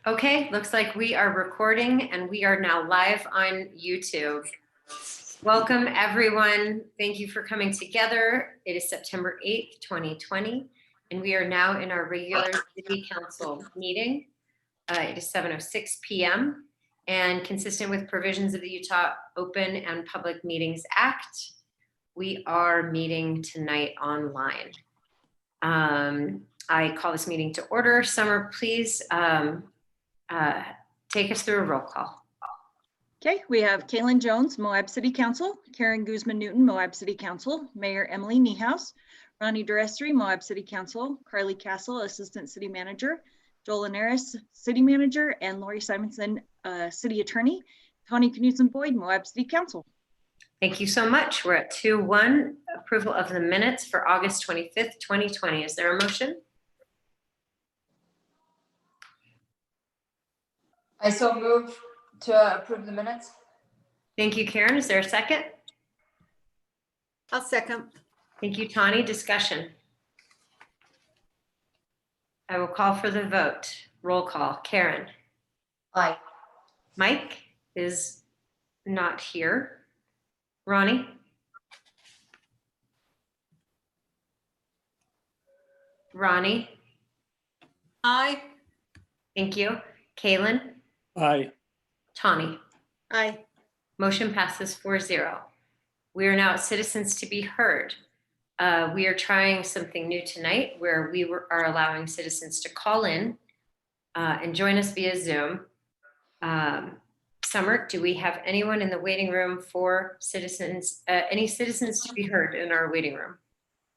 Okay, looks like we are recording and we are now live on YouTube. Welcome everyone. Thank you for coming together. It is September 8th, 2020, and we are now in our regular City Council meeting. It is 7:06 p.m. and consistent with provisions of the Utah Open and Public Meetings Act, we are meeting tonight online. I call this meeting to order. Summer, please take us through a roll call. Okay, we have Kaylin Jones, Moab City Council, Karen Guzman Newton, Moab City Council, Mayor Emily Niehaus, Ronnie Durestri, Moab City Council, Carly Castle, Assistant City Manager, Joel Linares, City Manager, and Lori Simonson, City Attorney, Tony Knudsen Boyd, Moab City Council. Thank you so much. We're at 2-1, approval of the minutes for August 25th, 2020. Is there a motion? I so move to approve the minutes. Thank you, Karen. Is there a second? I'll second. Thank you, Tawny. Discussion. I will call for the vote. Roll call. Karen. Aye. Mike is not here. Ronnie. Ronnie. Aye. Thank you. Kaylin. Aye. Tawny. Aye. Motion passes 4-0. We are now at Citizens to be Heard. We are trying something new tonight where we are allowing citizens to call in and join us via Zoom. Summer, do we have anyone in the waiting room for citizens, any citizens to be heard in our waiting room?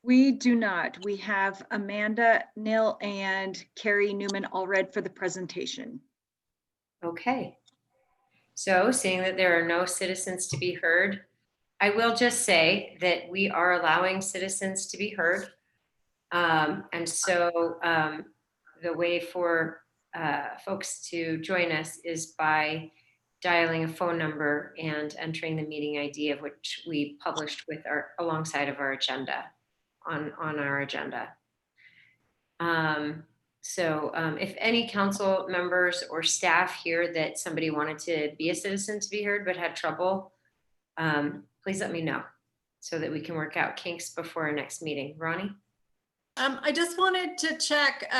We do not. We have Amanda Nill and Carrie Newman all read for the presentation. Okay. So seeing that there are no citizens to be heard, I will just say that we are allowing citizens to be heard. And so the way for folks to join us is by dialing a phone number and entering the meeting ID of which we published with alongside of our agenda on our agenda. If any council members or staff hear that somebody wanted to be a citizen to be heard but had trouble, please let me know so that we can work out kinks before our next meeting. Ronnie? I just wanted to check.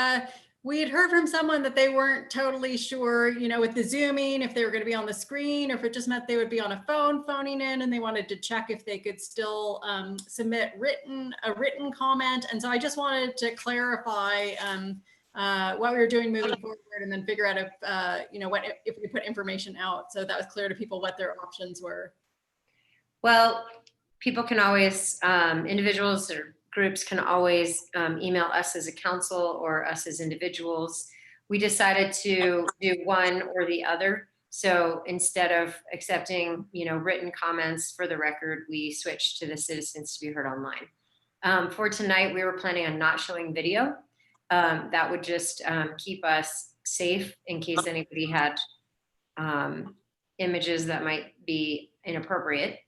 We had heard from someone that they weren't totally sure, with the Zooming, if they were going to be on the screen or if it just meant they would be on a phone phoning in, and they wanted to check if they could still submit a written comment. And so I just wanted to clarify what we were doing moving forward, and then figure out if we put information out, so that was clear to people what their options were. Well, people can always, individuals or groups can always email us as a council or us as individuals. We decided to do one or the other. So instead of accepting, written comments for the record, we switched to the citizens to be heard online. For tonight, we were planning on not showing video. That would just keep us safe in case anybody had images that might be inappropriate.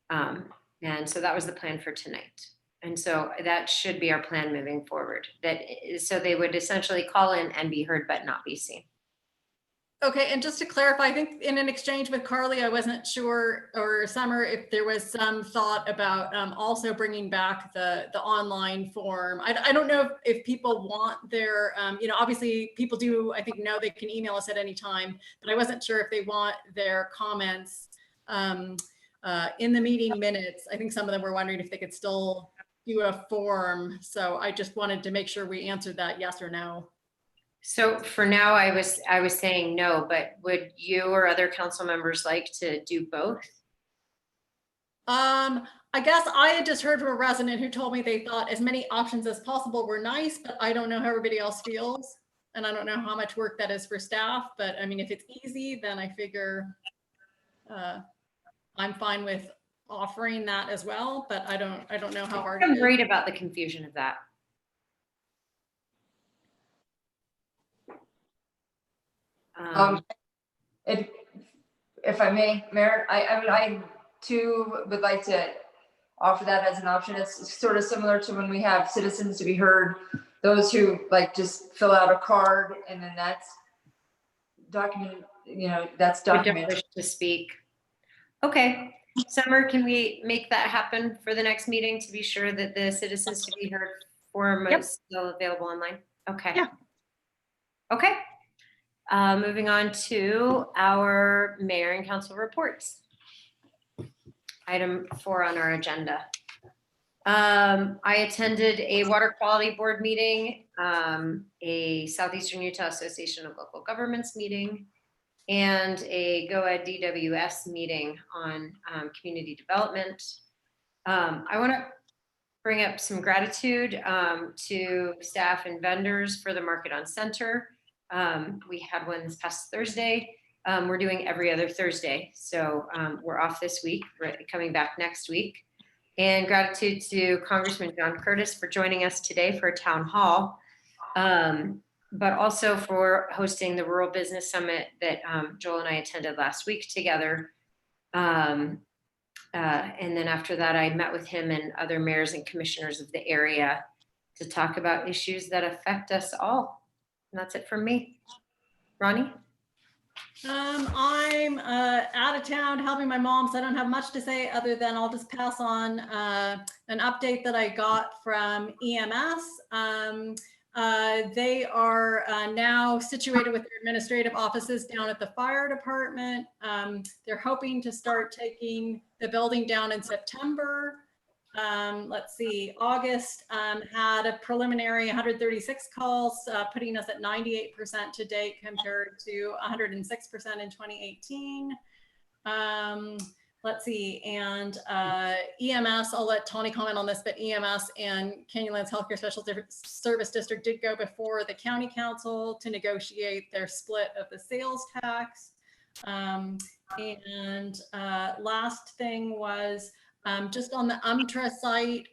And so that was the plan for tonight. And so that should be our plan moving forward. So they would essentially call in and be heard, but not be seen. Okay, and just to clarify, I think in an exchange with Carly, I wasn't sure, or Summer, if there was some thought about also bringing back the online form. I don't know if people want their, obviously people do, I think, know they can email us at any time, but I wasn't sure if they want their comments in the meeting minutes. I think some of them were wondering if they could still do a form. So I just wanted to make sure we answered that yes or no. So for now, I was saying no, but would you or other council members like to do both? I guess I had just heard from a resident who told me they thought as many options as possible were nice, but I don't know how everybody else feels. And I don't know how much work that is for staff, but I mean, if it's easy, then I figure I'm fine with offering that as well, but I don't know how hard it is. I'm worried about the confusion of that. If I may, Mayor, I too would like to offer that as an option. It's sort of similar to when we have citizens to be heard, those who just fill out a card, and then document, that's We don't documented. wish to speak. Okay, Summer, can we make that happen for the next meeting to be sure that the citizens to be heard forum Yep. is still available online? Okay. Yeah. Okay. Moving on to our mayor and council reports. Item 4 on our agenda. I attended a water quality board meeting, a Southeastern Utah Association of Local Governments meeting, and a GOED DWS meeting on community development. I want to bring up some gratitude to staff and vendors for the Market on Center. We had one this past Thursday. We're doing every other Thursday. So we're off this week, we're coming back next week. And gratitude to Congressman John Curtis for joining us today for a town hall, but also for hosting the Rural Business Summit that Joel and I attended last week together. And then after that, I met with him and other mayors and commissioners of the area to talk about issues that affect us all. And that's it from me. Ronnie? I'm out of town helping my mom, so I don't have much to say other than I'll just pass on an update that I got from EMS. They are now situated with their administrative offices down at the fire department. They're hoping to start taking the building down in September. Let's see, August had a preliminary 136 calls, putting us at 98% to date compared to 106% in 2018. Let's see, and EMS, I'll let Tawny comment on this, but EMS and Canyonlands Healthcare Special Service District did go before the county council to negotiate their split of the sales tax. Last thing was, just on the UMTRA site,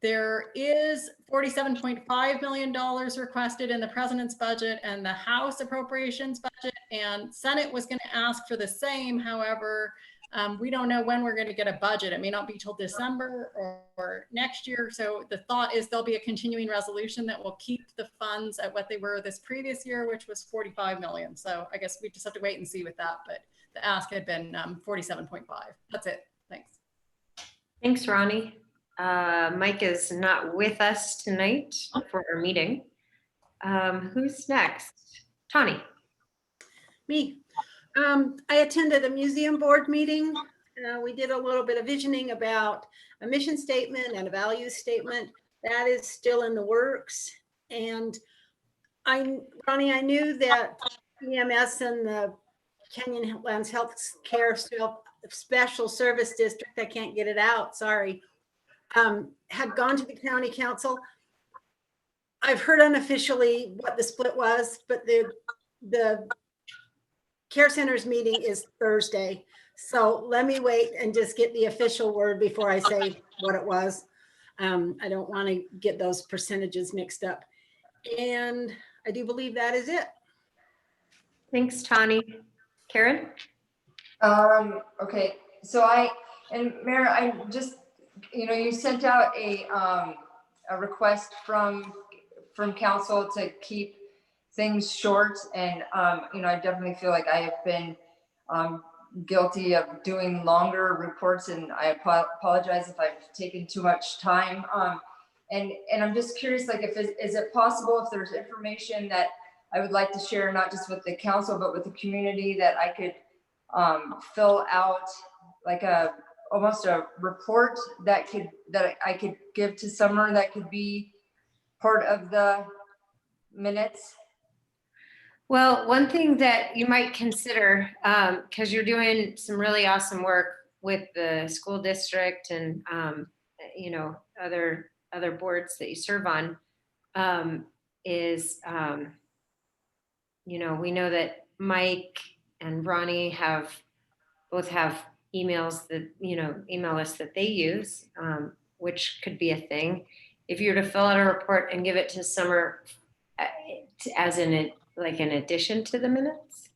there is $47.5 million requested in the president's budget and the House appropriations budget, and Senate was going to ask for the same. However, we don't know when we're going to get a budget. It may not be till December or next year. So the thought is there'll be a continuing resolution that will keep the funds at what they were this previous year, which was 45 million. So I guess we just have to wait and see with that. But the ask had been 47.5. That's it. Thanks. Thanks, Ronnie. Mike is not with us tonight for our meeting. Who's next? Tawny. Me. I attended a museum board meeting. We did a little bit of visioning about a mission statement and a value statement. That is still in the works. And Ronnie, I knew that EMS and the Canyonlands Health Care Special Service District, I can't get it out, sorry, had gone to the county council. I've heard unofficially what the split was, but the care centers meeting is Thursday. So let me wait and just get the official word before I say what it was. I don't want to get those percentages mixed up. And I do believe that is it. Thanks, Tawny. Karen? Okay, so Mayor, I just, you sent out a request from council to keep things short, and I definitely feel like I have been guilty of doing longer reports, and I apologize if I've taken too much time. And I'm just curious, like, is it possible if there's information that I would like to share, not just with the council, but with the community, that I could fill out like almost a report that I could give to Summer that could be part of the minutes? Well, one thing that you might consider, because you're doing some really awesome work with the school district and other boards that you serve on, is we know that Mike and Ronnie both have emails that email lists that they use, which could be a thing. If you were to fill out a report and give it to Summer as in addition to the minutes?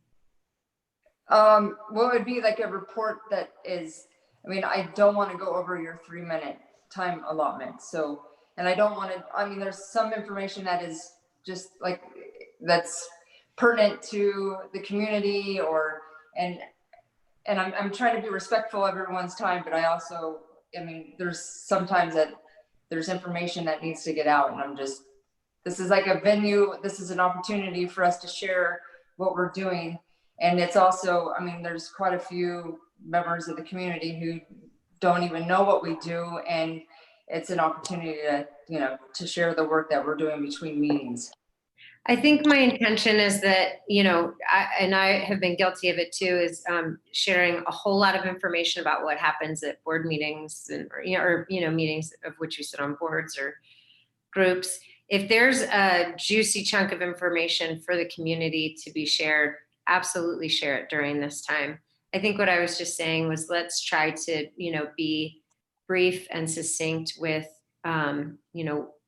Well, it would be like a report that is, I don't want to go over your 3-minute time allotment. So, and I don't want to, there's some information that is just like, that's pertinent to the community, and I'm trying to be respectful of everyone's time, but I mean, there's sometimes that there's information that needs to get out, and this is like a venue, this is an opportunity for us to share what we're doing. And it's also, I mean, there's quite a few members of the community who don't even know what we do, and it's an opportunity to, to share the work that we're doing between meetings. I think my intention is that, I have been guilty of it too, is sharing a whole lot of information about what happens at board meetings or meetings of which we sit on boards or groups. If there's a juicy chunk of information for the community to be shared, absolutely share it during this time. I think what I was just saying was let's try to, be brief and succinct with,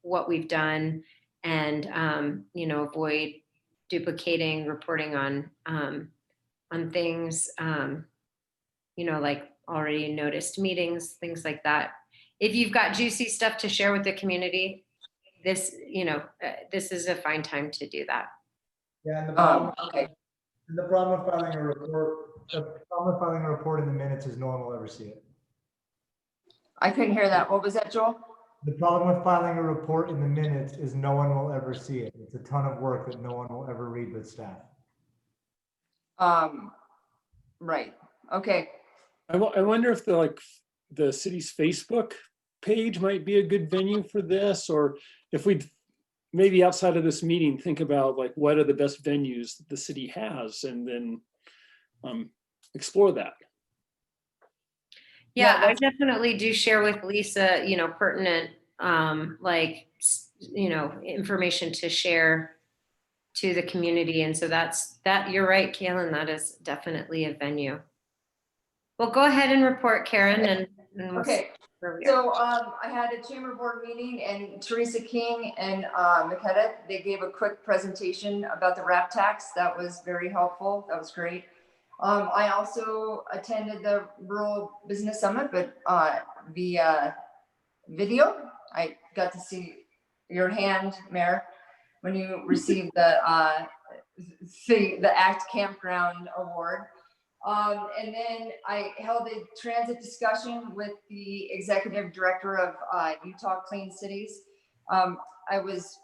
what we've done, and avoid duplicating reporting on things, like already noticed meetings, things like that. If you've got juicy stuff to share with the community, this is a fine time to do that. Yeah, Okay. and the problem with filing a report in the minutes is no one will ever see it. I couldn't hear that. What was that, Joel? The problem with filing a report in the minutes is no one will ever see it. It's a ton of work that no one will ever read with staff. Right. Okay. I wonder if the city's Facebook page might be a good venue for this, or if we'd maybe outside of this meeting think about like what are the best venues that the city has, and then explore that. Yeah, I definitely do share with Lisa, pertinent, information to share to the community. And so you're right, Kaylin, that is definitely a venue. Well, go ahead and report, Karen. And we'll Okay. So I had a chamber board meeting, and Teresa King and Makeda, they gave a quick presentation about the RAP tax. That was very helpful. That was great. I also attended the Rural Business Summit, but via video. I got to see your hand, Mayor, when you received the ACT Campground Award. And then I held a transit discussion with the executive director of Utah Clean Cities. I was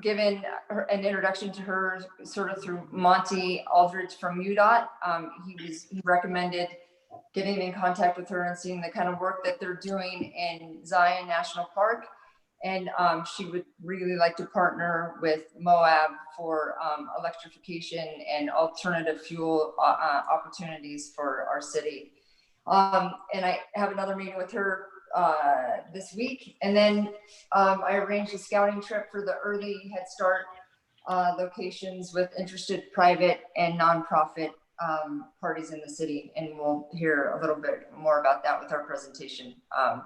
given an introduction to her sort of through Monty Aldridge from UDOT. He recommended getting in contact with her and seeing the kind of work that they're doing in Zion National Park. And she would really like to partner with Moab for electrification and alternative fuel opportunities for our city. And I have another meeting with her this week. And then I arranged a scouting trip for the early Head Start locations with interested private and nonprofit parties in the city. And we'll hear a little bit more about that with our presentation.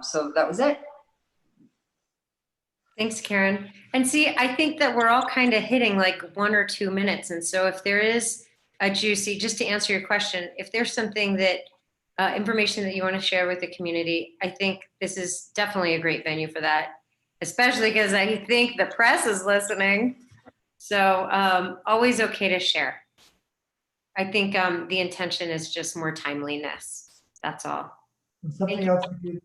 So that was it. Thanks, Karen. And see, I think that we're all kind of hitting like 1 or 2 minutes. And so if there is a juicy, just to answer your question, if there's something that information that you want to share with the community, I think this is definitely a great venue for that, especially because I think the press is listening. So always okay to share. I think the intention is just more timeliness. That's all. And something else we could,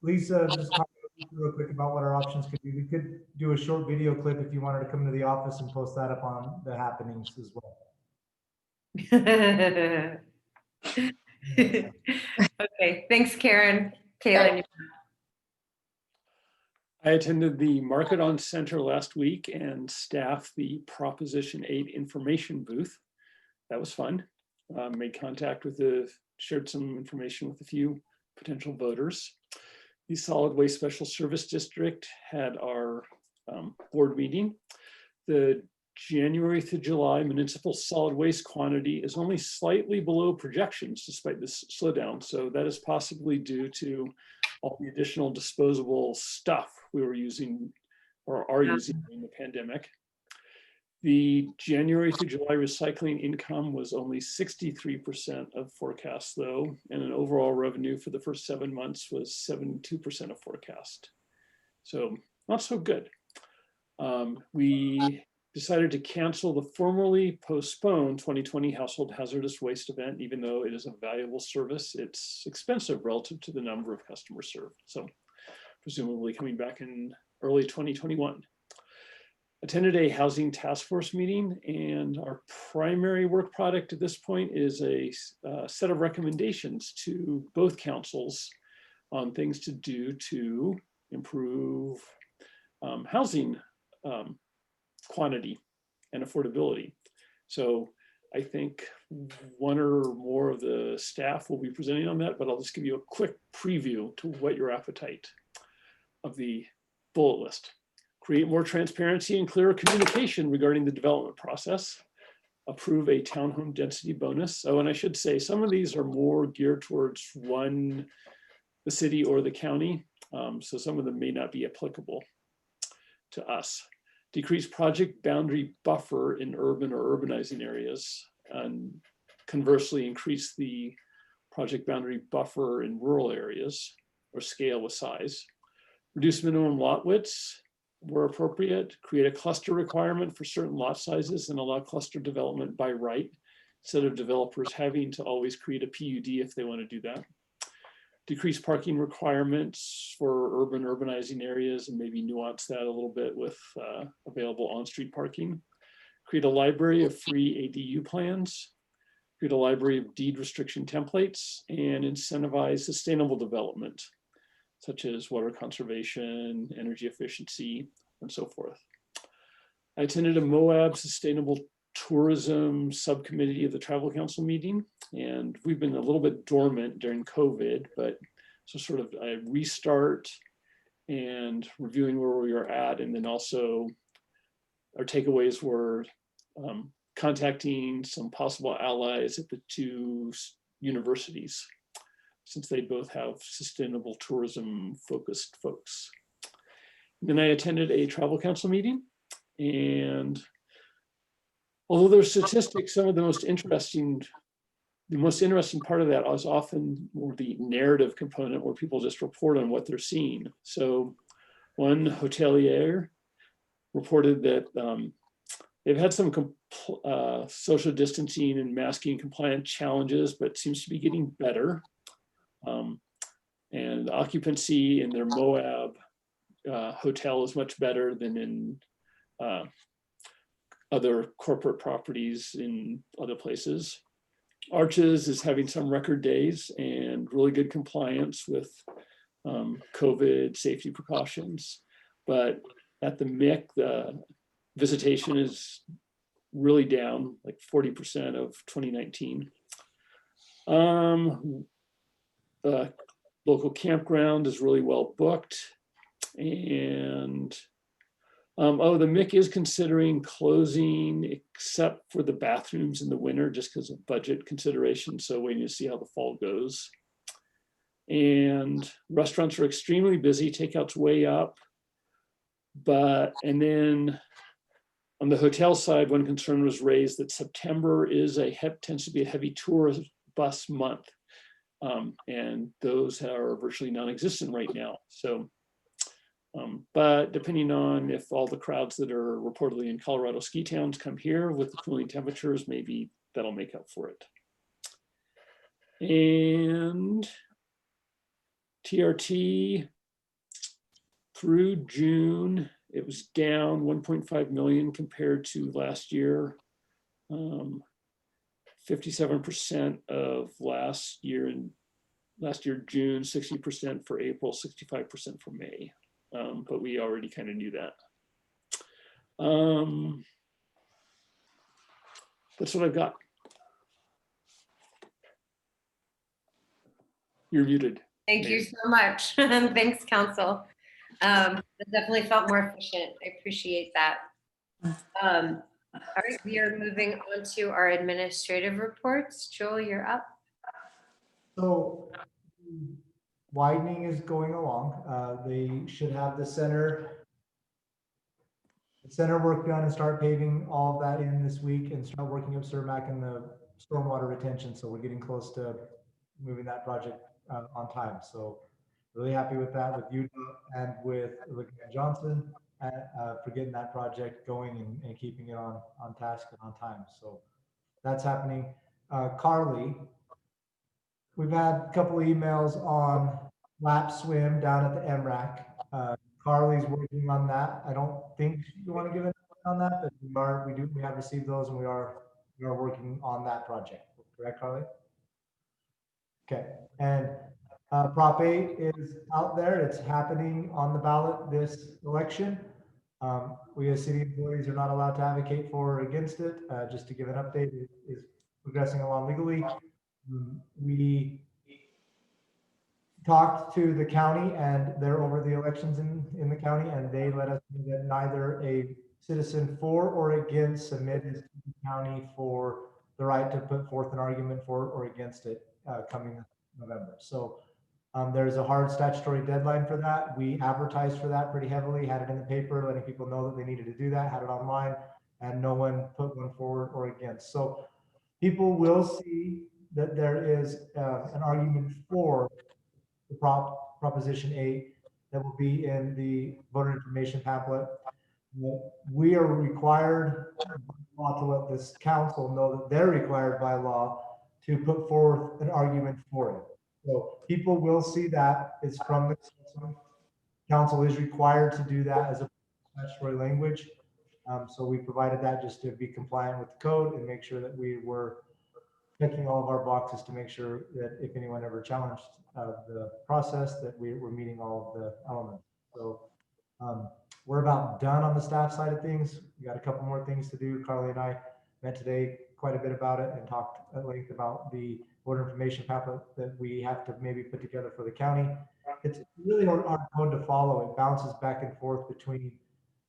Lisa, just talk real quick about what our options could be. We could do a short video clip if you wanted to come to the office and post that up on the happenings as well. Okay, thanks, Karen. Kaylin. I attended the Market on Center last week and staffed the Proposition 8 information booth. That was fun. Made contact with shared some information with a few potential voters. The Solid Waste Special Service District had our board meeting. The January through July municipal solid waste quantity is only slightly below projections despite this slowdown. So that is possibly due to all the additional disposable stuff we were using or are using during the pandemic. The January through July recycling income was only 63% of forecast though, and an overall revenue for the first 7 months was 72% of forecast. So not so good. We decided to cancel the formerly postponed 2020 household hazardous waste event. Even though it is a valuable service, it's expensive relative to the number of customers served. So presumably coming back in early 2021. Attended a housing task force meeting, and our primary work product at this point is a set of recommendations to both councils on things to do to improve housing quantity and affordability. So I think one or more of the staff will be presenting on that, but I'll just give you a quick preview to what your appetite of the bullet list. Create more transparency and clearer communication regarding the development process. Approve a townhome density bonus. Oh, and I should say some of these are more geared towards the city or the county. So some of them may not be applicable to us. Decrease project boundary buffer in urban or urbanizing areas, and conversely increase the project boundary buffer in rural areas or scale with size. Reduce minimum lot widths where appropriate. Create a cluster requirement for certain lot sizes and allow cluster development by right, instead of developers having to always create a PUD if they want to do that. Decrease parking requirements for urbanizing areas, and maybe nuance that a little bit with available on-street parking. Create a library of free ADU plans. Create a library of deed restriction templates, and incentivize sustainable development, such as water conservation, energy efficiency, and so forth. I attended a Moab Sustainable Tourism Subcommittee of the Travel Council meeting, and we've been a little bit dormant during COVID, but so sort of a restart and reviewing where we are at, and then also our takeaways were contacting some possible allies at the two universities, since they both have sustainable tourism focused folks. Then I attended a travel council meeting, and although there's statistics, some of the most interesting part of that is often more the narrative component, where people just report on what they're seeing. So one hotelier reported that they've had some social distancing and masking compliant challenges, but seems to be getting better. And occupancy in their Moab hotel is much better than in other corporate properties in other places. Arches is having some record days and really good compliance with COVID safety precautions. But at the MIC, the visitation is really down, like 40% of 2019. Local campground is really well booked. And the MIC is considering closing except for the bathrooms in the winter, just because of budget considerations. So waiting to see how the fall goes. And restaurants are extremely busy, takeout's way up. And then on the hotel side, one concern was raised that September tends to be a heavy tourist bus month. And those are virtually non-existent right now. So, but depending on if all the crowds that are reportedly in Colorado ski towns come here with the cooling temperatures, maybe that'll make up for it. And TRT through June, it was down 1.5 million compared to last year. 57% of last year June, 60% for April, 65% for May. But we already kind of knew that. That's what I've got. You're muted. Thank you so much. Thanks, Council. It definitely felt more efficient. I appreciate that. All right, we are moving on to our administrative reports. Joel, you're up. So widening is going along. They should have the center work done and start paving all of that in this week and start working up Cermak and the stormwater retention. So we're getting close to moving that project on time. So really happy with that, with UDOT and with looking at Johnson. for getting that project going and keeping it on task and on time. So that's happening. Carly, we've had a couple of emails on lap swim down at the MRAC. Carly's working on that. I don't think you want to give an update on that, but we have received those, and we are working on that project. Correct, Carly? Okay. And Prop 8 is out there. It's happening on the ballot this election. We as city employees are not allowed to advocate for or against it. Just to give an update, it is progressing along legally. We talked to the county, and they're over the elections in the county, and they let us know that neither a citizen for or against submitted to the county for the right to put forth an argument for or against it coming November. So there's a hard statutory deadline for that. We advertised for that pretty heavily, had it in the paper, letting people know that they needed to do that, had it online, and no one put one forward or against. So people will see that there is an argument for the Proposition 8 that will be in the voter information pamphlet. We are required by law to let this council know that they're required by law to put forth an argument for it. So people will see that it's from the council. Council is required to do that as a statutory language. So we provided that just to be compliant with the code and make sure that we were checking all of our boxes to make sure that if anyone ever challenged the process, that we were meeting all of the elements. So we're about done on the staff side of things. We got a couple more things to do. Carly and I met today quite a bit about it and talked at length about the voter information pamphlet that we have to maybe put together for the county. It's really hard code to follow. It bounces back and forth between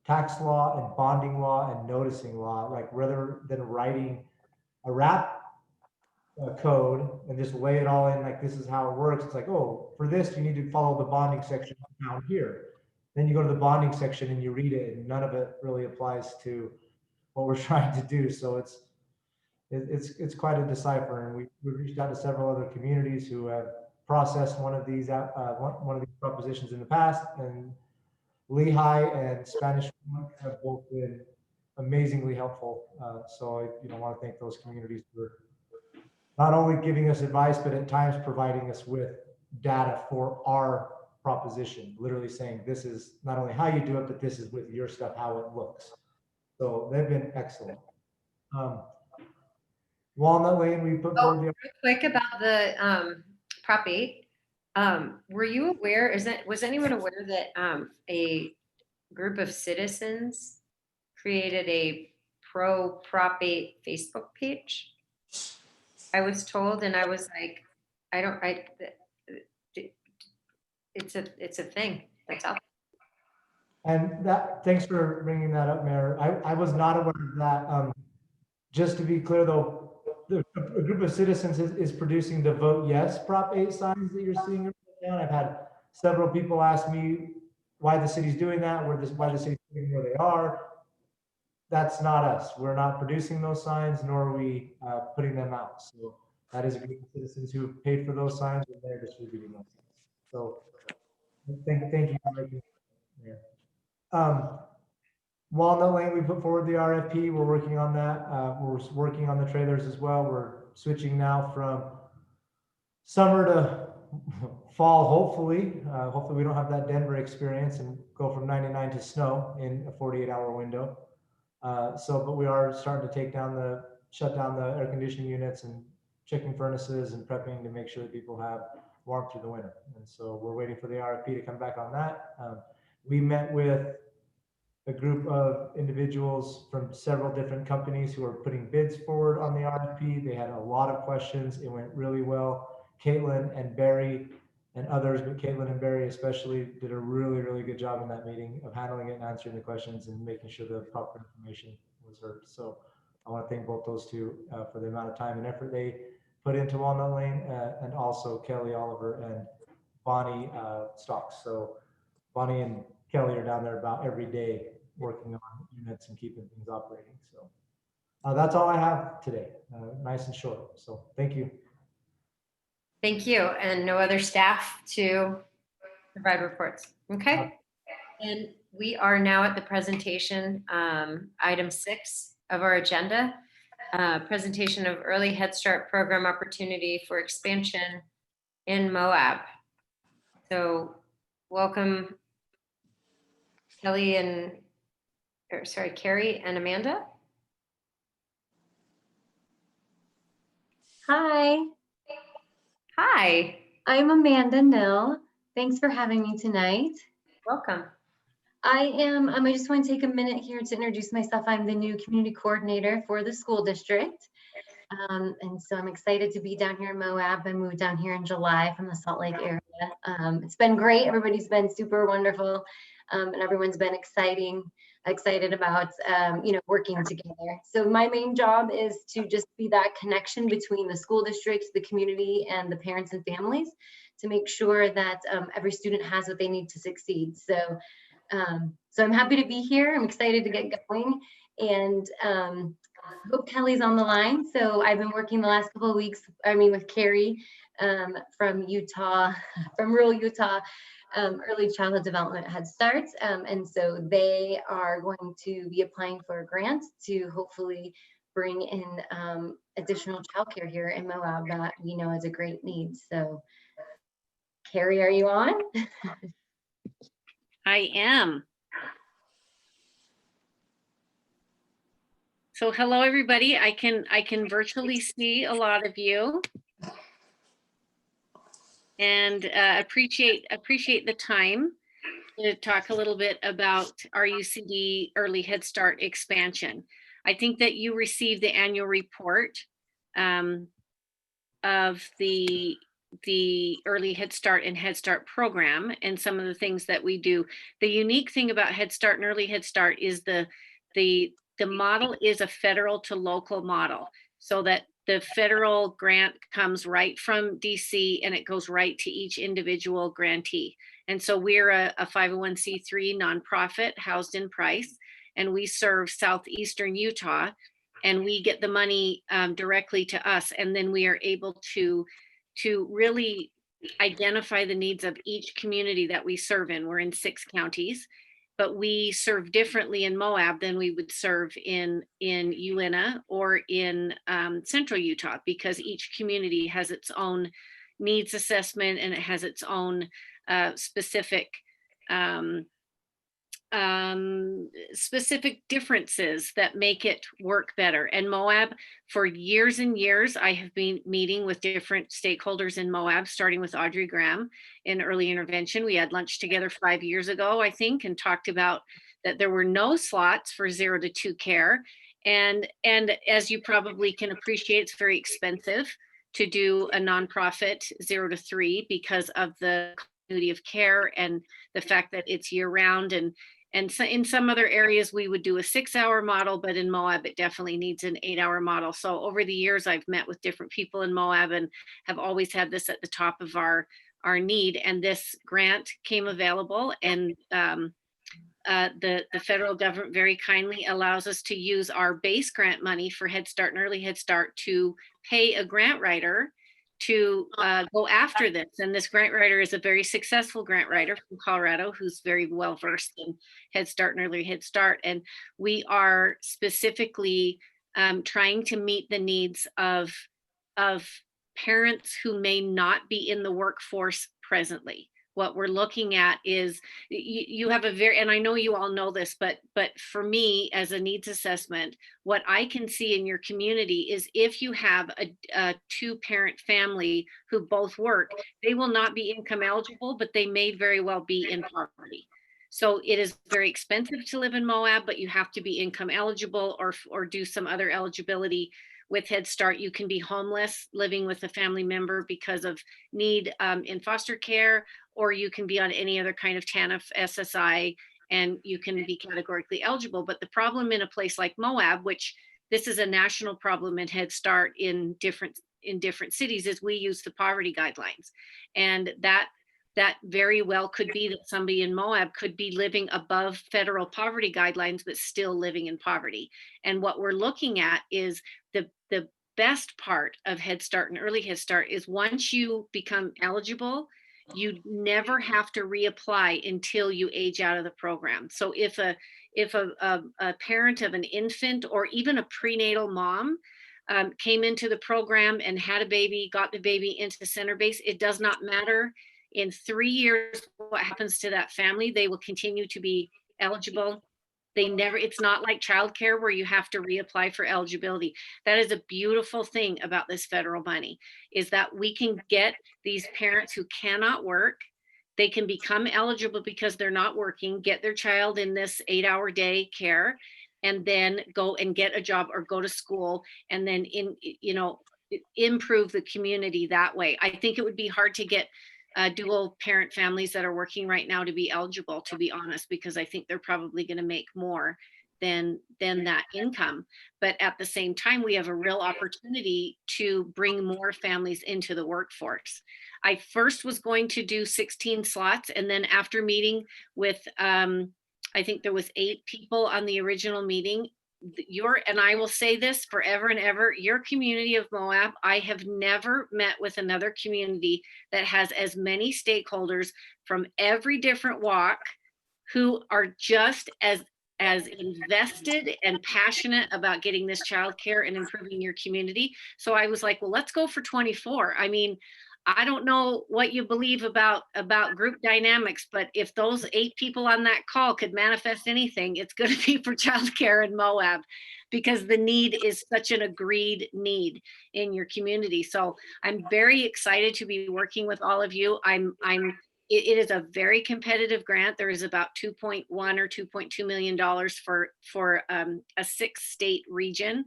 tax law and bonding law and noticing law. Like rather than writing a rap code and just lay it all in like this is how it works, it's like, oh, for this you need to follow the bonding section down here. Then you go to the bonding section and you read it, and none of it really applies to what we're trying to do. So it's quite a decipher, and we've reached out to several other communities who have processed one of these propositions in the past, and Lehigh and Spanish have both been amazingly helpful. So I want to thank those communities for not only giving us advice, but at times providing us with data for our proposition, literally saying this is not only how you do it, but this is with your stuff, how it looks. So they've been excellent. Walnut Lane, we put forward the Real quick about the Prop 8. Were you aware, was anyone aware that a group of citizens created a pro Prop 8 Facebook page? I was told, and I was like, it's a thing that's out there. And that, thanks for bringing that up, Mayor. I was not aware of that. Just to be clear though, a group of citizens is producing the Vote Yes Prop 8 signs that you're seeing right now. I've had several people ask me why the city's doing that, why the city's doing where they are. That's not us. We're not producing those signs, nor are we putting them out. So that is a group of citizens who paid for those signs, and they're distributing those signs. So thank you for making that. Walnut Lane, we put forward the RFP. We're working on that. We're working on the trailers as well. We're switching now from summer to fall, hopefully. Hopefully we don't have that Denver experience and go from 99 to snow in a 48-hour window. But we are starting to shut down the air conditioning units and checking furnaces and prepping to make sure that people have warmth through the winter. And so we're waiting for the RFP to come back on that. We met with a group of individuals from several different companies who are putting bids forward on the RFP. They had a lot of questions. It went really well. Caitlin and Barry and others, but Caitlin and Barry especially did a really, really good job in that meeting of handling it and answering the questions and making sure the proper information was heard. So I want to thank both those two for the amount of time and effort they put into Walnut Lane, and also Kelly Oliver and Bonnie Stocks. So Bonnie and Kelly are down there about every day working on units and keeping things operating. So that's all I have today. Nice and short. So thank you. Thank you. And no other staff to provide reports. Okay. And we are now at the presentation, item 6 of our agenda. Presentation of early Head Start program opportunity for expansion in Moab. So welcome Carrie and Amanda. Hi, Hi, I'm Amanda Nill. Thanks for having me tonight. welcome. I just want to take a minute here to introduce myself. I'm the new community coordinator for the school district. And so I'm excited to be down here in Moab. I moved down here in July from the Salt Lake area. It's been great. Everybody's been super wonderful. And everyone's been excited about, working together. So my main job is to just be that connection between the school district, the community, and the parents and families to make sure that every student has what they need to succeed. So I'm happy to be here. I'm excited to get going, and hope Kelly's on the line. So I've been working the last couple of weeks, with Carrie from Utah, from rural Utah, early childhood development Head Start. And so they are going to be applying for a grant to hopefully bring in additional childcare here in Moab that we know is a great need. So Carrie, are you on? I am. So hello, everybody. I can virtually see a lot of you. And appreciate the time to talk a little bit about RUCD Early Head Start expansion. I think that you received the annual report of the Early Head Start and Head Start program and some of the things that we do. The unique thing about Head Start and Early Head Start is the model is a federal to local model, so that the federal grant comes right from DC and it goes right to each individual grantee. And so we're a 501c3 nonprofit housed in Price, and we serve southeastern Utah, and we get the money directly to us, and then we are able to really identify the needs of each community that we serve in. We're in 6 counties, but we serve differently in Moab than we would serve in Uinta or in central Utah, because each community has its own needs assessment and it has its own specific differences that make it work better. And Moab, for years and years, I have been meeting with different stakeholders in Moab, starting with Audrey Graham in early intervention. We had lunch together 5 years ago, I think, and talked about that there were no slots for 0 to 2 care. And as you probably can appreciate, it's very expensive to do a nonprofit 0 to 3 because of the continuity of care and the fact that it's year round. And so in some other areas, we would do a 6-hour model, but in Moab, it definitely needs an 8-hour model. So over the years, I've met with different people in Moab and have always had this at the top of our need. And this grant came available, and the federal government very kindly allows us to use our base grant money for Head Start and Early Head Start to pay a grant writer to go after this. And this grant writer is a very successful grant writer from Colorado who's very well versed in Head Start and Early Head Start. And we are specifically trying to meet the needs of parents who may not be in the workforce presently. What we're looking at is you have a very, and I know you all know this, but for me as a needs assessment, what I can see in your community is if you have a 2-parent family who both work, they will not be income eligible, but they may very well be in poverty. So it is very expensive to live in Moab, but you have to be income eligible or do some other eligibility. With Head Start, you can be homeless, living with a family member because of need in foster care, or you can be on any other kind of TANF SSI, and you can be categorically eligible. But the problem in a place like Moab, which this is a national problem in Head Start in different cities, is we use the poverty guidelines. And that very well could be that somebody in Moab could be living above federal poverty guidelines, but still living in poverty. And what we're looking at is the best part of Head Start and Early Head Start is once you become eligible, you never have to reapply until you age out of the program. So if a parent of an infant or even a prenatal mom came into the program and had a baby, got the baby into center base, it does not matter. In 3 years, what happens to that family, they will continue to be eligible. It's not like childcare where you have to reapply for eligibility. That is a beautiful thing about this federal money, is that we can get these parents who cannot work, they can become eligible because they're not working, get their child in this 8-hour day care, and then go and get a job or go to school, and then improve the community that way. I think it would be hard to get dual parent families that are working right now to be eligible, to be honest, because I think they're probably going to make more than that income. But at the same time, we have a real opportunity to bring more families into the workforce. I first was going to do 16 slots, and then after meeting with I think there was 8 people on the original meeting. And I will say this forever and ever, your community of Moab, I have never met with another community that has as many stakeholders from every different walk who are just as invested and passionate about getting this childcare and improving your community. So I was like, well, let's go for 24. I mean, I don't know what you believe about group dynamics, but if those 8 people on that call could manifest anything, it's going to be for childcare in Moab, because the need is such an agreed need in your community. So I'm very excited to be working with all of you. It is a very competitive grant. There is about $2.1 or $2.2 million for a 6-state region,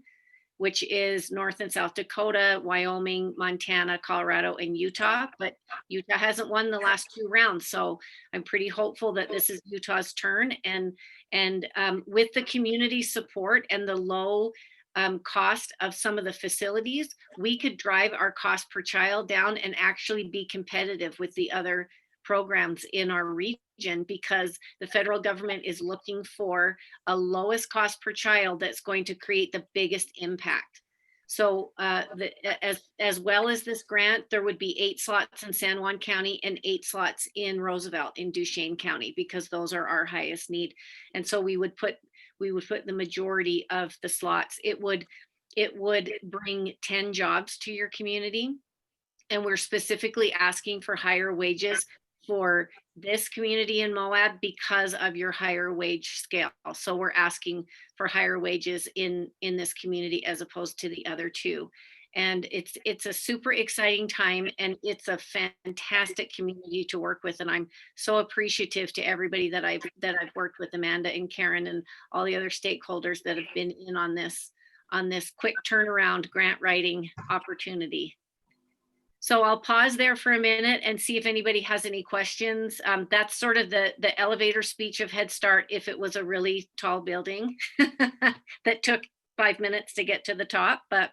which is North and South Dakota, Wyoming, Montana, Colorado, and Utah. But Utah hasn't won the last 2 rounds. So I'm pretty hopeful that this is Utah's turn. And with the community support and the low cost of some of the facilities, we could drive our cost per child down and actually be competitive with the other programs in our region, because the federal government is looking for a lowest cost per child that's going to create the biggest impact. So as well as this grant, there would be 8 slots in San Juan County and 8 slots in Roosevelt in Duchesne County, because those are our highest need. And so we would put the majority of the slots. It would bring 10 jobs to your community. And we're specifically asking for higher wages for this community in Moab because of your higher wage scale. So we're asking for higher wages in this community as opposed to the other 2. And it's a super exciting time, and it's a fantastic community to work with. And I'm so appreciative to everybody that I've worked with, Amanda and Karen and all the other stakeholders that have been in on this quick turnaround grant writing opportunity. So I'll pause there for a minute and see if anybody has any questions. That's sort of the elevator speech of Head Start if it was a really tall building that took 5 minutes to get to the top, but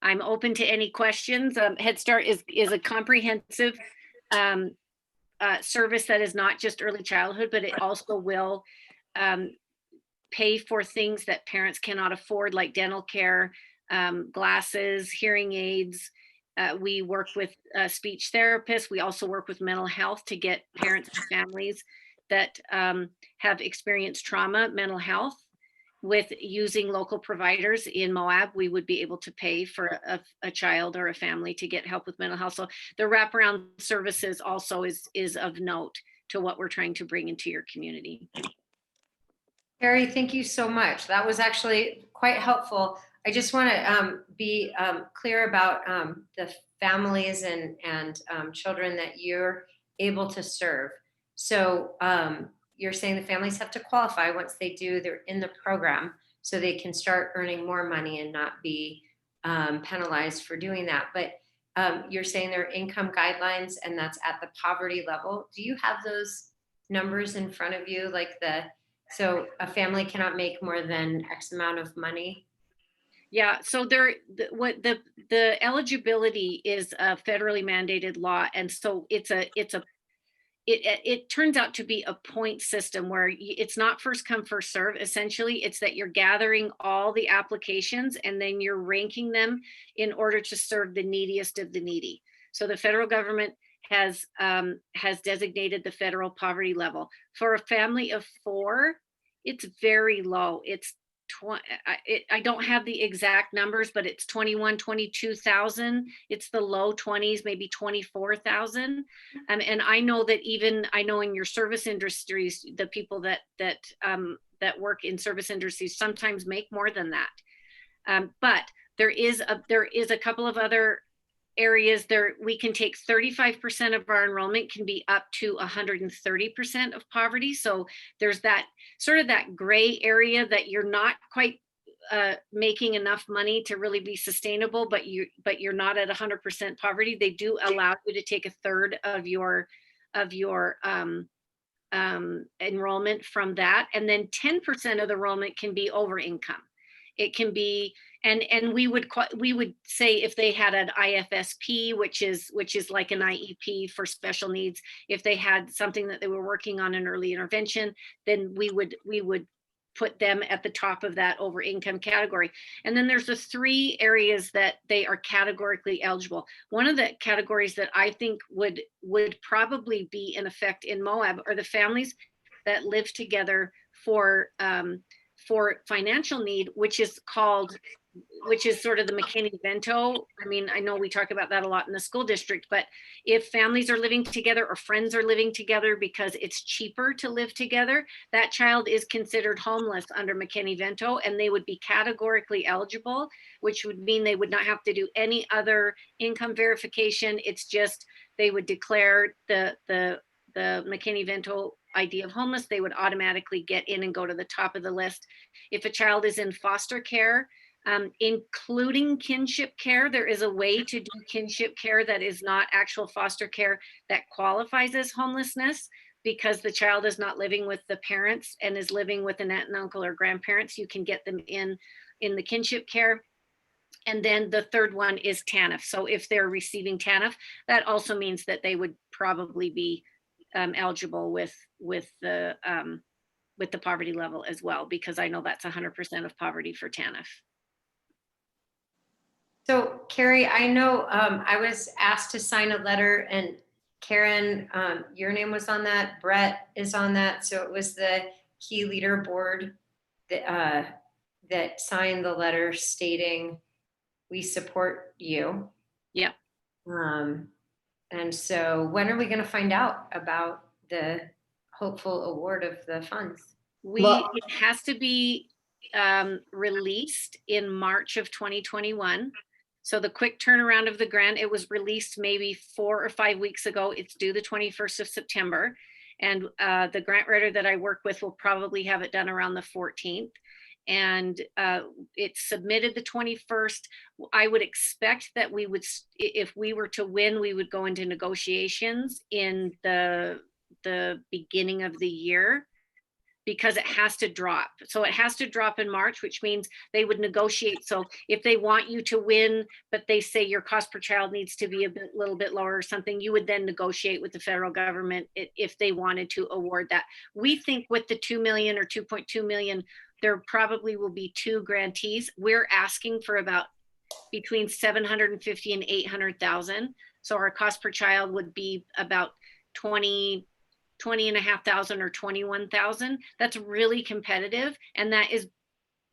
I'm open to any questions. Head Start is a comprehensive service that is not just early childhood, but it also will pay for things that parents cannot afford, like dental care, glasses, hearing aids. We work with speech therapists. We also work with mental health to get parents and families that have experienced trauma, mental health. With using local providers in Moab, we would be able to pay for a child or a family to get help with mental health. So the wraparound services also is of note to what we're trying to bring into your community. Carrie, thank you so much. That was actually quite helpful. I just want to be clear about the families and children that you're able to serve. So you're saying the families have to qualify once they're in the program, so they can start earning more money and not be penalized for doing that. But you're saying there are income guidelines, and that's at the poverty level. Do you have those numbers in front of you? So a family cannot make more than X amount of money? Yeah, so the eligibility is a federally mandated law, and so it turns out to be a point system where it's not first come first serve. Essentially, it's that you're gathering all the applications and then you're ranking them in order to serve the neediest of the needy. So the federal government has designated the federal poverty level. For a family of 4, it's very low. It's I don't have the exact numbers, but it's 21, 22,000. It's the low 20s, maybe 24,000. And I know that I know in your service industries, the people that work in service industries sometimes make more than that. But there is a couple of other areas there. We can take 35% of our enrollment can be up to 130% of poverty. So there's that sort of that gray area that you're not quite making enough money to really be sustainable, but you're not at 100% poverty. They do allow you to take a third of your enrollment from that, and then 10% of the enrollment can be over income. It can be, and we would say if they had an IFSP, which is like an IEP for special needs, if they had something that they were working on in early intervention, then we would put them at the top of that over income category. And then there's the 3 areas that they are categorically eligible. One of the categories that I think would probably be in effect in Moab are the families that live together for financial need, which is sort of the McKinney-Vento. I mean, I know we talk about that a lot in the school district, but if families are living together or friends are living together because it's cheaper to live together, that child is considered homeless under McKinney-Vento, and they would be categorically eligible, which would mean they would not have to do any other income verification. It's just they would declare the McKinney-Vento ID of homeless. They would automatically get in and go to the top of the list. If a child is in foster care, including kinship care, there is a way to do kinship care that is not actual foster care that qualifies as homelessness, because the child is not living with the parents and is living with an aunt and uncle or grandparents. You can get them in the kinship care. And then the third one is TANF. So if they're receiving TANF, that also means that they would probably be eligible with the poverty level as well, because I know that's 100% of poverty for TANF. So Carrie, I know I was asked to sign a letter, and Karen, your name was on that, Brett is on that. So it was the key leader board that signed the letter stating we support you. Yeah. And so when are we going to find out about the hopeful award of the funds? It has to be released in March of 2021. So the quick turnaround of the grant, it was released maybe 4 or 5 weeks ago. It's due the 21st of September. And the grant writer that I work with will probably have it done around the 14th. And it's submitted the 21st. I would expect that we would, if we were to win, we would go into negotiations in the beginning of the year, because it has to drop. So it has to drop in March, which means they would negotiate. So if they want you to win, but they say your cost per child needs to be a little bit lower or something, you would then negotiate with the federal government if they wanted to award that. We think with the 2 million or 2.2 million, there probably will be 2 grantees. We're asking for about between 750 and 800,000. So our cost per child would be about 20,500 or 21,000. That's really competitive. And that is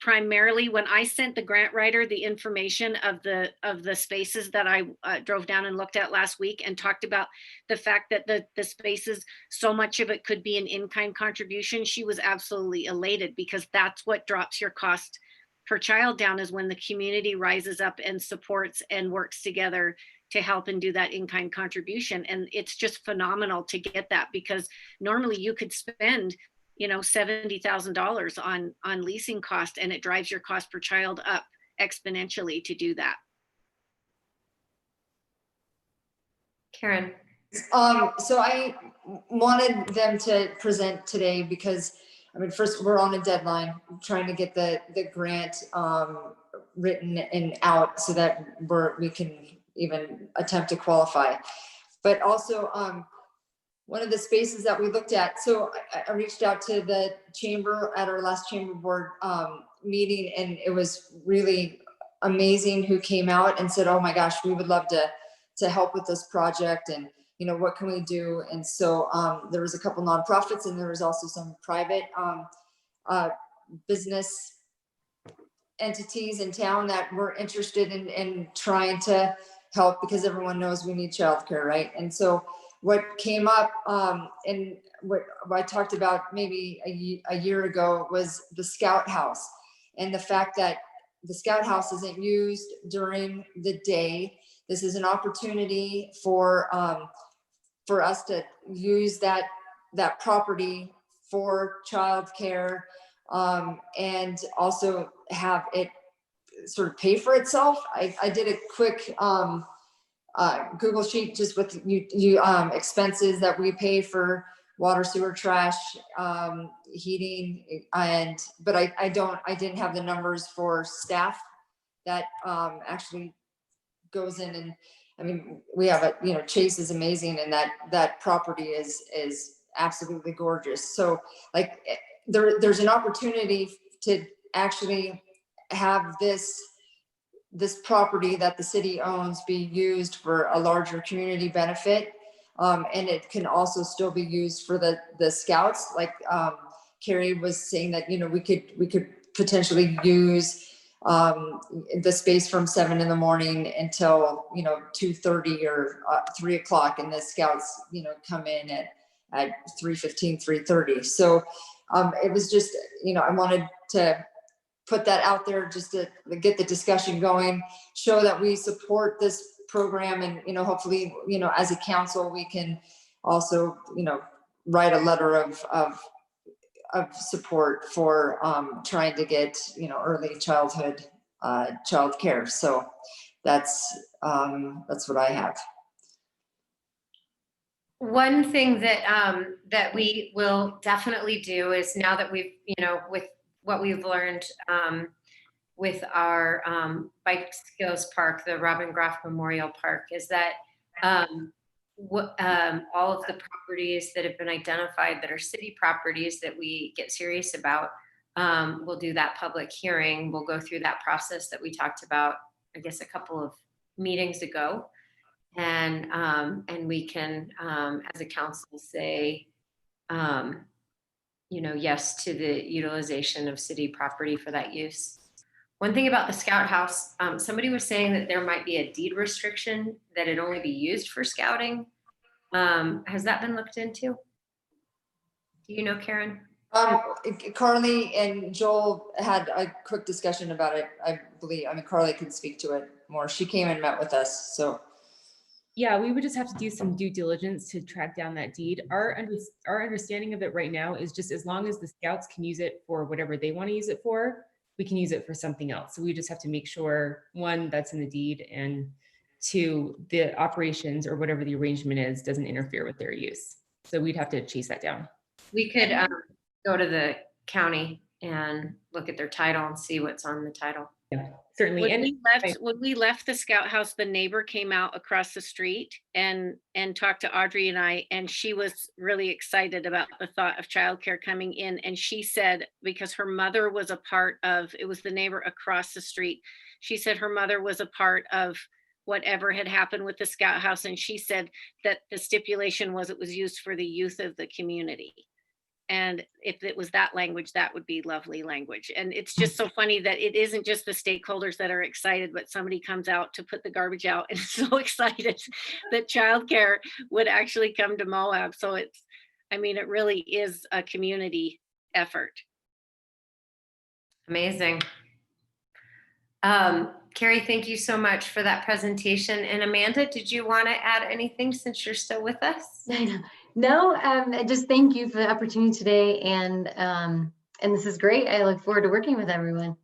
primarily when I sent the grant writer the information of the spaces that I drove down and looked at last week, and talked about the fact that the spaces, so much of it could be an in-kind contribution. She was absolutely elated, because that's what drops your cost per child down, is when the community rises up and supports and works together to help and do that in-kind contribution. And it's just phenomenal to get that, because normally you could spend, $70,000 on leasing cost, and it drives your cost per child up exponentially to do that. Karen. So I wanted them to present today because, first, we're on a deadline trying to get the grant written and out so that we can even attempt to qualify. But also, one of the spaces that we looked at, so I reached out to the chamber at our last chamber board meeting, and it was really amazing who came out and said, oh my gosh, we would love to help with this project. And you know, what can we do? And so there was a couple nonprofits, and there was also some private business entities in town that were interested in trying to help, because everyone knows we need childcare, right? And so what came up and what I talked about maybe a year ago was the Scout House, and the fact that the Scout House isn't used during the day. This is an opportunity for us to use that property for childcare, and also have it sort of pay for itself. I did a quick Google sheet just with expenses that we pay for water, sewer, trash, heating, but I didn't have the numbers for staff that actually goes in. And I mean, we have Chase is amazing, and that property is absolutely gorgeous. So like there's an opportunity to actually have this property that the city owns be used for a larger community benefit. And it can also still be used for the scouts. Like Carrie was saying that, we could potentially use the space from 7 a.m. until 2:30 or 3 o'clock, and the scouts come in at 3:15, 3:30. So it was just I wanted to put that out there just to get the discussion going, show that we support this program, and hopefully as a council we can also write a letter of support for trying to get early childhood child care. So that's what I have. One thing that we will definitely do is, now that we've with what we've learned with our bike skills park, the Robin Graff Memorial Park, is that all of the properties that have been identified that are city properties that we get serious about, we'll do that public hearing. We'll go through that process that we talked about, I guess, a couple of meetings ago. And we can, as a council, say, yes to the utilization of city property for that use. One thing about the Scout House, somebody was saying that there might be a deed restriction that it only be used for scouting. Has that been looked into? Do you know, Karen? Carly and Joel had a quick discussion about it, I believe. I mean, Carly could speak to it more. She came and met with us, so. Yeah, we would just have to do some due diligence to track down that deed. Our understanding of it right now is just as long as the scouts can use it for whatever they want to use it for, we can use it for something else. So we just have to make sure, one, that's in the deed, and two, the operations or whatever the arrangement is doesn't interfere with their use. So we'd have to chase that down. We could go to the county and look at their title and see what's on the title. Yeah, certainly. When we left the Scout House, the neighbor came out across the street and talked to Audrey and I, and she was really excited about the thought of childcare coming in. And she said, because her mother was a part of, it was the neighbor across the street. She said her mother was a part of whatever had happened with the Scout House. And she said that the stipulation was it was used for the youth of the community. And if it was that language, that would be lovely language. And it's just so funny that it isn't just the stakeholders that are excited, but somebody comes out to put the garbage out and is so excited that childcare would actually come to Moab. So it really is a community effort. Amazing. Carrie, thank you so much for that presentation. And Amanda, did you want to add anything since you're still with us? No, just thank you for the opportunity today. And this is great. I look forward to working with everyone.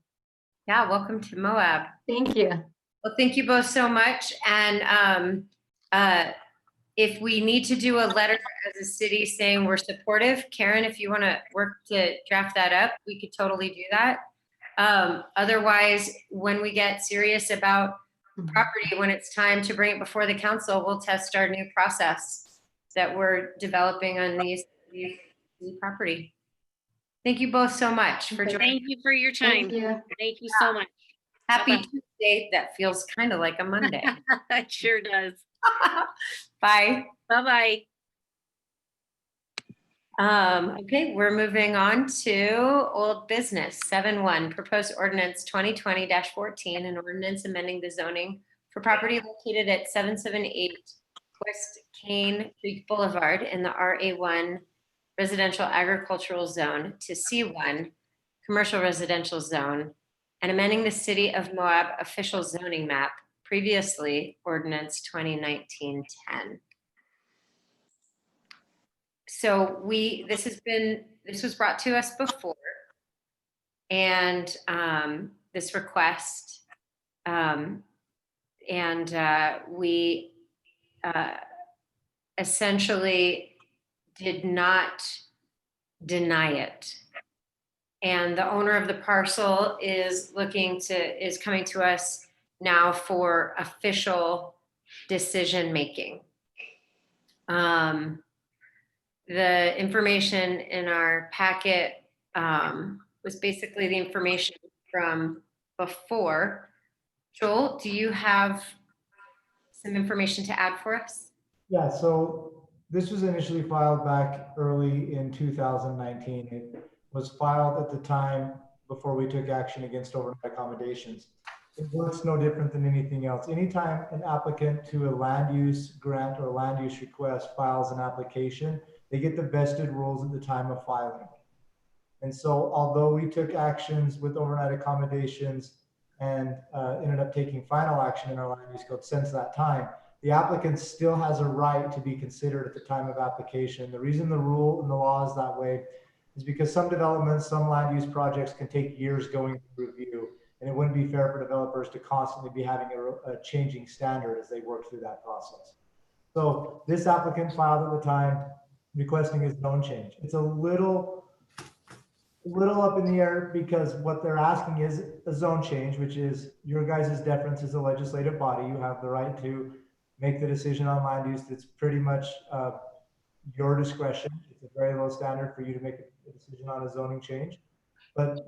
Yeah, welcome to Moab. Thank you. Well, thank you both so much. And if we need to do a letter as a city saying we're supportive, Karen, if you want to work to draft that up, we could totally do that. Otherwise, when we get serious about property, when it's time to bring it before the council, we'll test our new process that we're developing on these property. Thank you both so much for joining. Thank you for your time. Thank you. Thank you so much. Happy Bye-bye. Date that feels kind of like a Monday. It sure does. Bye. Bye-bye. Okay, we're moving on to old business. 7.1, proposed ordinance 2020-14, an ordinance amending the zoning for property located at 778 West Cane Creek Boulevard in the RA1 residential agricultural zone to C1 commercial residential zone, and amending the city of Moab official zoning map, previously ordinance 2019-10. So this was brought to us before, and this request, we essentially did not deny it. And the owner of the parcel is coming to us now for official decision making. The information in our packet was basically the information from before. Joel, do you have some information to add for us? Yeah, so this was initially filed back early in 2019. It was filed at the time before we took action against overnight accommodations. It works no different than anything else. Anytime an applicant to a land use grant or land use request files an application, they get the vested rules at the time of filing. And so although we took actions with overnight accommodations and ended up taking final action in our land use code since that time, the applicant still has a right to be considered at the time of application. The reason the rule and the law is that way is because some developments, some land use projects can take years going through review, and it wouldn't be fair for developers to constantly be having a changing standard as they work through that process. So this applicant filed at the time requesting a zone change. It's a little up in the air because what they're asking is a zone change, which is your guys' deference as a legislative body. You have the right to make the decision on land use. It's pretty much your discretion. It's a very low standard for you to make a decision on a zoning change. But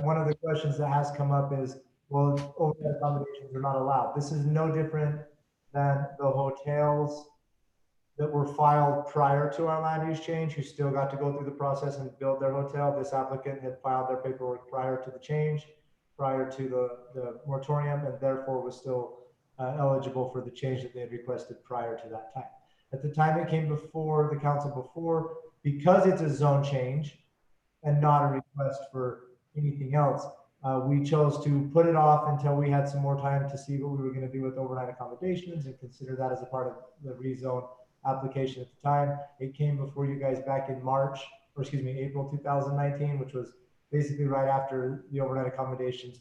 one of the questions that has come up is, well, overnight accommodations are not allowed. This is no different than the hotels that were filed prior to our land use change, who still got to go through the process and build their hotel. This applicant had filed their paperwork prior to the change, prior to the moratorium, and therefore was still eligible for the change that they had requested prior to that time. At the time it came before the council before, because it's a zone change and not a request for anything else, we chose to put it off until we had some more time to see what we were going to do with overnight accommodations and consider that as a part of the rezone application at the time. It came before you guys back in April 2019, which was basically right after the overnight accommodations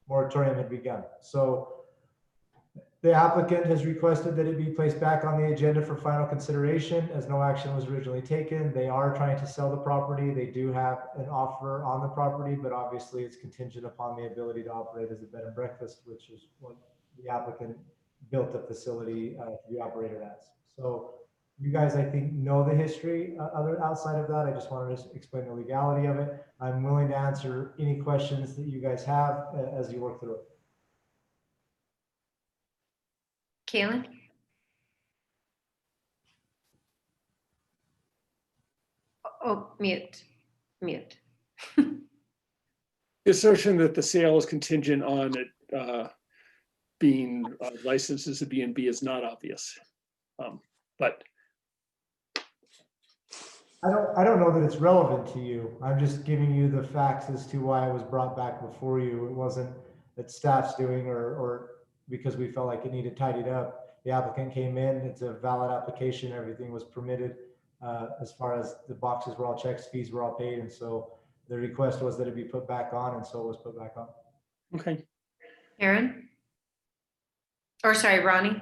moratorium had begun. So the applicant has requested that it be placed back on the agenda for final consideration as no action was originally taken. They are trying to sell the property. They do have an offer on the property, but obviously it's contingent upon the ability to operate as a bed and breakfast, which is what the applicant built the facility to be operated as. So you guys, I think, know the history outside of that. I just wanted to explain the legality of it. I'm willing to answer any questions that you guys have as you work through it. Kaylin? Oh, mute. The assertion that the sale is contingent on it being licensed as a B&B is not obvious, but I don't know that it's relevant to you. I'm just giving you the facts as to why it was brought back before you. It wasn't that staff's doing or because we felt like it needed tidied up. The applicant came in, it's a valid application, everything was permitted as far as the boxes were all checked, fees were all paid, and so the request was that it be put back on, and so it was put back on. okay. Aaron? Or sorry, Ronnie?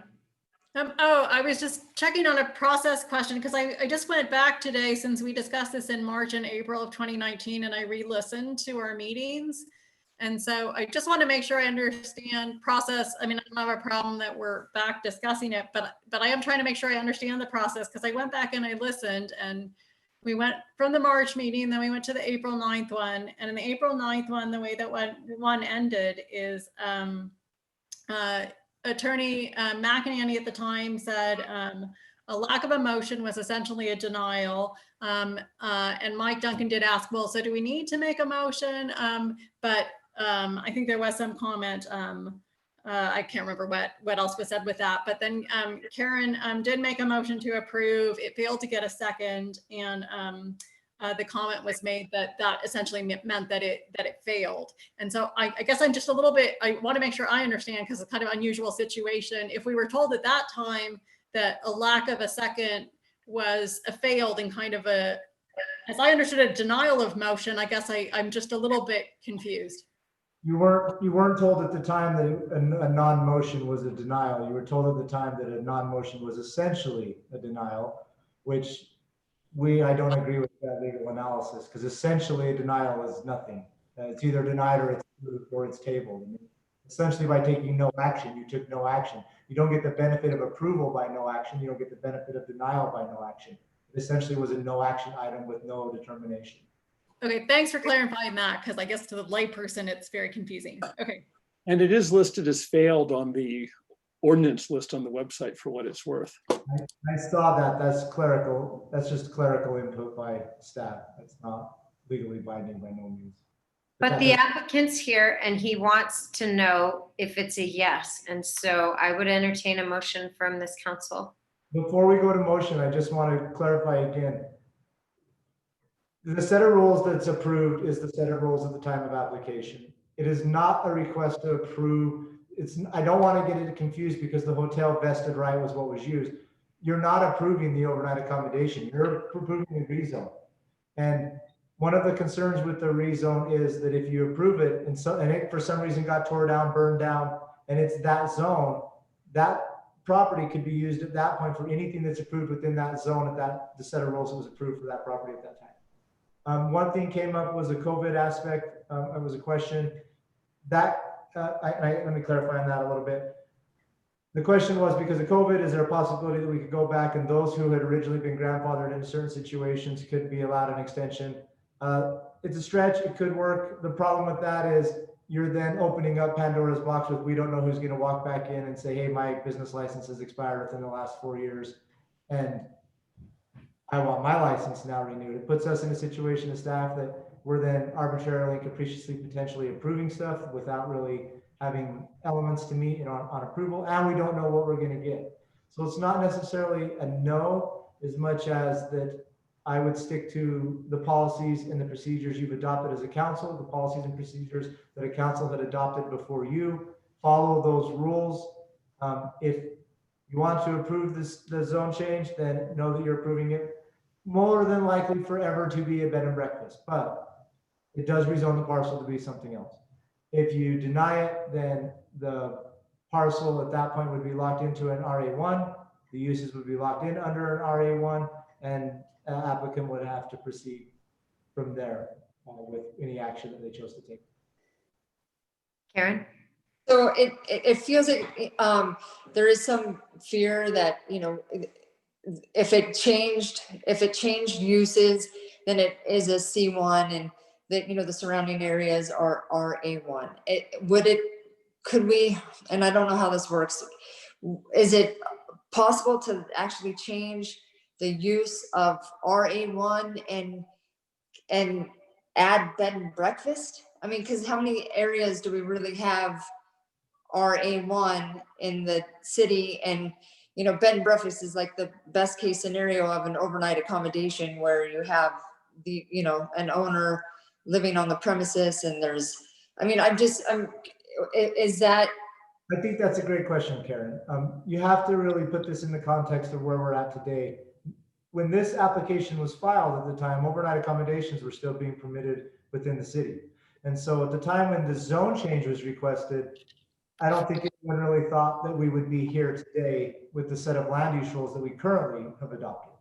I was just checking on a process question because I just went back today since we discussed this in March and April of 2019, and I re-listened to our meetings. And so I just want to make sure I understand process. I mean, I don't have a problem that we're back discussing it, but I am trying to make sure I understand the process because I went back and I listened, and we went from the March meeting, then we went to the April 9th one. And in the April 9th one, the way that one ended is Attorney McEnany at the time said a lack of a motion was essentially a denial. And Mike Duncan did ask, well, so do we need to make a motion? But I think there was some comment. I can't remember what else was said with that. But then Karen did make a motion to approve. It failed to get a second, and the comment was made that essentially meant that it failed. And so I guess I'm just a little bit. I want to make sure I understand, because it's kind of an unusual situation. If we were told at that time that a lack of a second was a failed and kind of a, as I understood, a denial of motion, I guess I'm just a little bit confused. You weren't told at the time that a non-motion was a denial. You were told at the time that a non-motion was essentially a denial, which I don't agree with that legal analysis, because essentially a denial is nothing. It's either denied or it's approved or it's tabled. I mean, essentially, by taking no action, you took no action. You don't get the benefit of approval by no action. You don't get the benefit of denial by no action. It essentially was a no action item with no determination. Okay, thanks for clarifying that, because I guess to the layperson, it's very confusing. Okay. And it is listed as failed on the ordinance list on the website, for what it's worth. I saw that. That's clerical. That's just clerical input by staff. That's not legally binding by no means. But the applicant's here and he wants to know if it's a yes. And so I would entertain a motion from this council. Before we go to motion, I just want to clarify again. The set of rules that's approved is the set of rules at the time of application. It is not a request to approve. I don't want to get it confused, because the hotel vested right was what was used. You're not approving the overnight accommodation. You're approving the rezone. And one of the concerns with the rezone is that if you approve it and it for some reason got tore down, burned down, and it's that zone, that property could be used at that point for anything that's approved within that zone the set of rules that was approved for that property at that time. One thing came up was a COVID aspect. It was a question that let me clarify on that a little bit. The question was, because of COVID, is there a possibility that we could go back and those who had originally been grandfathered in certain situations could be allowed an extension? It's a stretch. It could work. The problem with that is you're then opening up Pandora's box with, we don't know who's going to walk back in and say, hey, my business license has expired within the last 4 years, and I want my license now renewed. It puts us in a situation as staff that we're then arbitrarily and capriciously potentially approving stuff without really having elements to meet on approval, and we don't know what we're going to get. So it's not necessarily a no, as much as that I would stick to the policies and the procedures you've adopted as a council, the policies and procedures that a council had adopted before you. Follow those rules. If you want to approve the zone change, then know that you're approving it more than likely forever to be a bed and breakfast, but it does rezone the parcel to be something else. If you deny it, then the parcel at that point would be locked into an RA1. The uses would be locked in under an RA1, and an applicant would have to proceed from there with any action that they chose to take. Karen? So it feels like there is some fear that, if it changed uses, then it is a C1, and that, the surrounding areas are RA1. Could we, and I don't know how this works, is it possible to actually change the use of RA1 and add bed and breakfast? I mean, because how many areas do we really have RA1 in the city? And bed and breakfast is like the best case scenario of an overnight accommodation, where you have an owner living on the premises, and is that? I think that's a great question, Karen. You have to really put this in the context of where we're at today. When this application was filed at the time, overnight accommodations were still being permitted within the city. And so at the time when the zone change was requested, I don't think anyone really thought that we would be here today with the set of land use rules that we currently have adopted.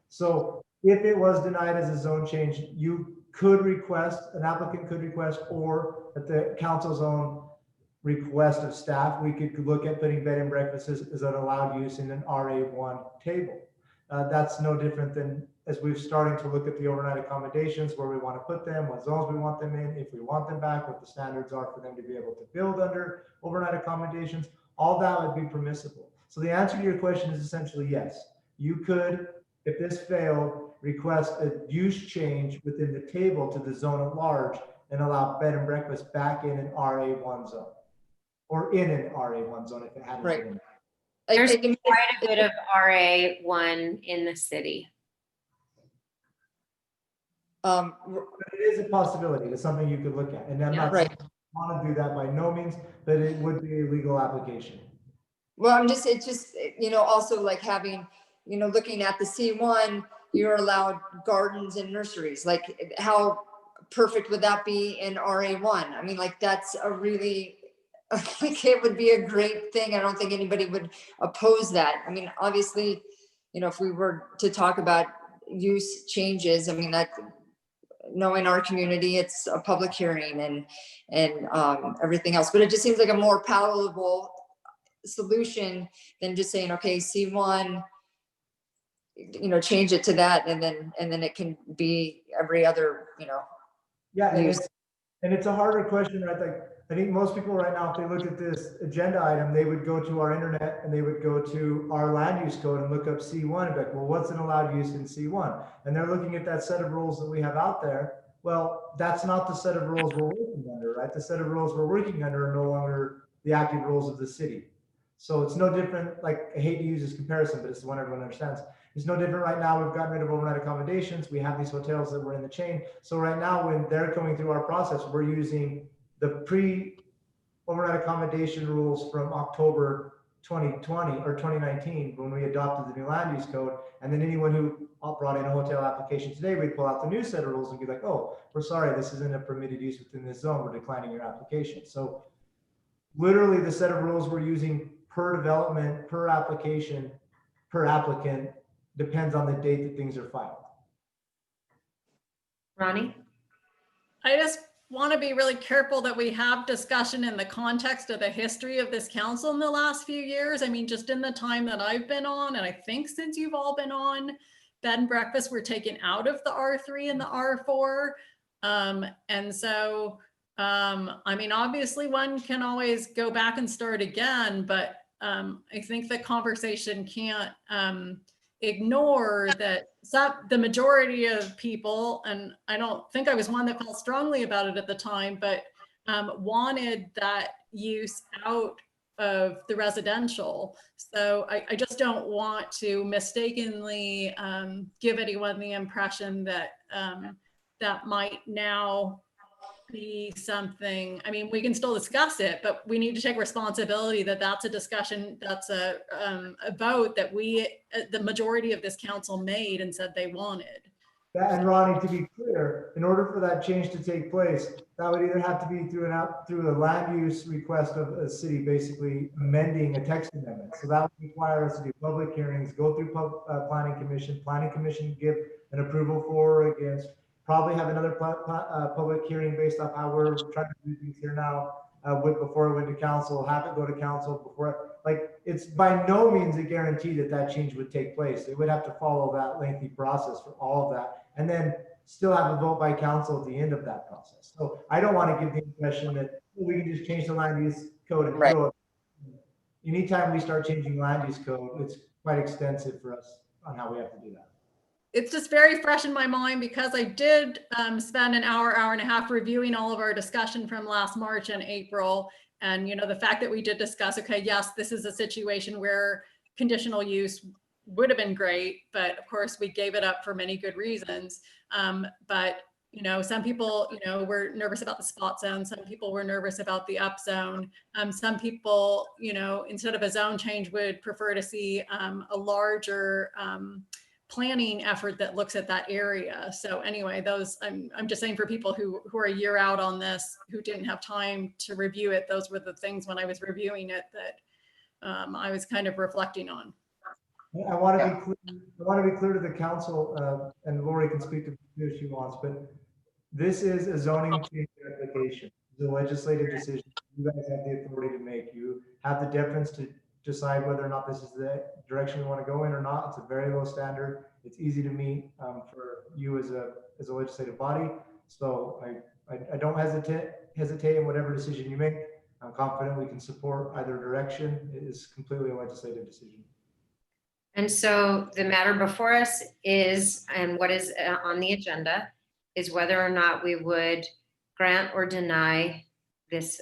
So if it was denied as a zone change, you could request, an applicant could request, or at the council's own request of staff, we could look at putting bed and breakfasts as an allowed use in an RA1 table. That's no different than as we've starting to look at the overnight accommodations, where we want to put them, what zones we want them in, if we want them back, what the standards are for them to be able to build under overnight accommodations, all that would be permissible. So the answer to your question is essentially yes. You could, if this failed, request a use change within the table to the zone at large and allow bed and breakfast back in an RA1 zone, or in an RA1 zone if it hadn't Right. been. There's I mean, quite a bit of RA1 in the city. But it is a possibility. It's something you could look at. And I'm Yeah. not Right. saying I want to do that by no means, but it would be a legal application. Well, it's just, also like having, looking at the C1, you're allowed gardens and nurseries. Like, how perfect would that be in RA1? I mean, like, that's a really, like, it would be a great thing. I don't think anybody would oppose that. I mean, obviously, if we were to talk about use changes, I mean, that, knowing our community, it's a public hearing and everything else, but it just seems like a more palatable solution than just saying, okay, C1, change it to that, and then it can be every other, Yeah, and use. it's a harder question, right? Like, I think most people right now, if they look at this agenda item, they would go to our internet and they would go to our land use code and look up C1 and be like, well, what's an allowed use in C1? And they're looking at that set of rules that we have out there. Well, that's not the set of rules we're working under, right? The set of rules we're working under are no longer the active rules of the city. So it's no different, like, I hate to use this comparison, but it's the one everyone understands. It's no different right now. We've gotten rid of overnight accommodations. We have these hotels that were in the chain. So right now, when they're going through our process, we're using the pre-overnight accommodation rules from October 2020 or 2019, when we adopted the new land use code. And then anyone who brought in a hotel application today, we'd pull out the new set of rules and be like, oh, we're sorry, this isn't a permitted use within this zone. We're declining your application. So literally the set of rules we're using per development, per application, per applicant depends on the date that things are filed. Ronnie? I just want to be really careful that we have discussion in the context of the history of this council in the last few years. I mean, just in the time that I've been on, and I think since you've all been on, bed and breakfast were taken out of the R3 and the R4. And so, I mean, obviously one can always go back and start again, but I think the conversation can't ignore that the majority of people, and I don't think I was one that felt strongly about it at the time, but wanted that use out of the residential. So I just don't want to mistakenly give anyone the impression that that might now be something. I mean, we can still discuss it, but we need to take responsibility that that's a discussion, that's a vote that the majority of this council made and said they wanted. And Ronnie, to be clear, in order for that change to take place, that would either have to be through a land use request of a city, basically amending a text amendment. So that would require us to do public hearings, go through planning commission give an approval for or against, probably have another public hearing based off how we're trying to do things here now, before it went to council, have it go to council before, like, it's by no means a guarantee that that change would take place. It would have to follow that lengthy process for all of that, and then still have a vote by council at the end of that process. So I don't want to give the impression that we can just change the land use code and throw it. Anytime we start changing land use code, it's quite extensive for us on how we have to do that. It's just very fresh in my mind because I did spend an hour and a half reviewing all of our discussion from last March and April. And, you know, the fact that we did discuss, okay, yes, this is a situation where conditional use would have been great, but of course we gave it up for many good reasons. But, you know, some people, you know, were nervous about the spot zone. Some people were nervous about the up zone. Some people, you know, instead of a zone change would prefer to see a larger planning effort that looks at that area. So anyway, those, I'm just saying for people who are a year out on this, who didn't have time to review it, those were the things when I was reviewing it that I was kind of reflecting on. I want to be clear. I want to be clear to the council, and Lori can speak to it if she wants, but this is a zoning change application. It's a legislative decision. You guys have the authority to make. You have the deference to decide whether or not this is the direction we want to go in or not. It's a very low standard. It's easy to meet for you as a legislative body. So I don't hesitate in whatever decision you make. I'm confident we can support either direction. It is completely a legislative decision. And so the matter before us is, and what is on the agenda, is whether or not we would grant or deny this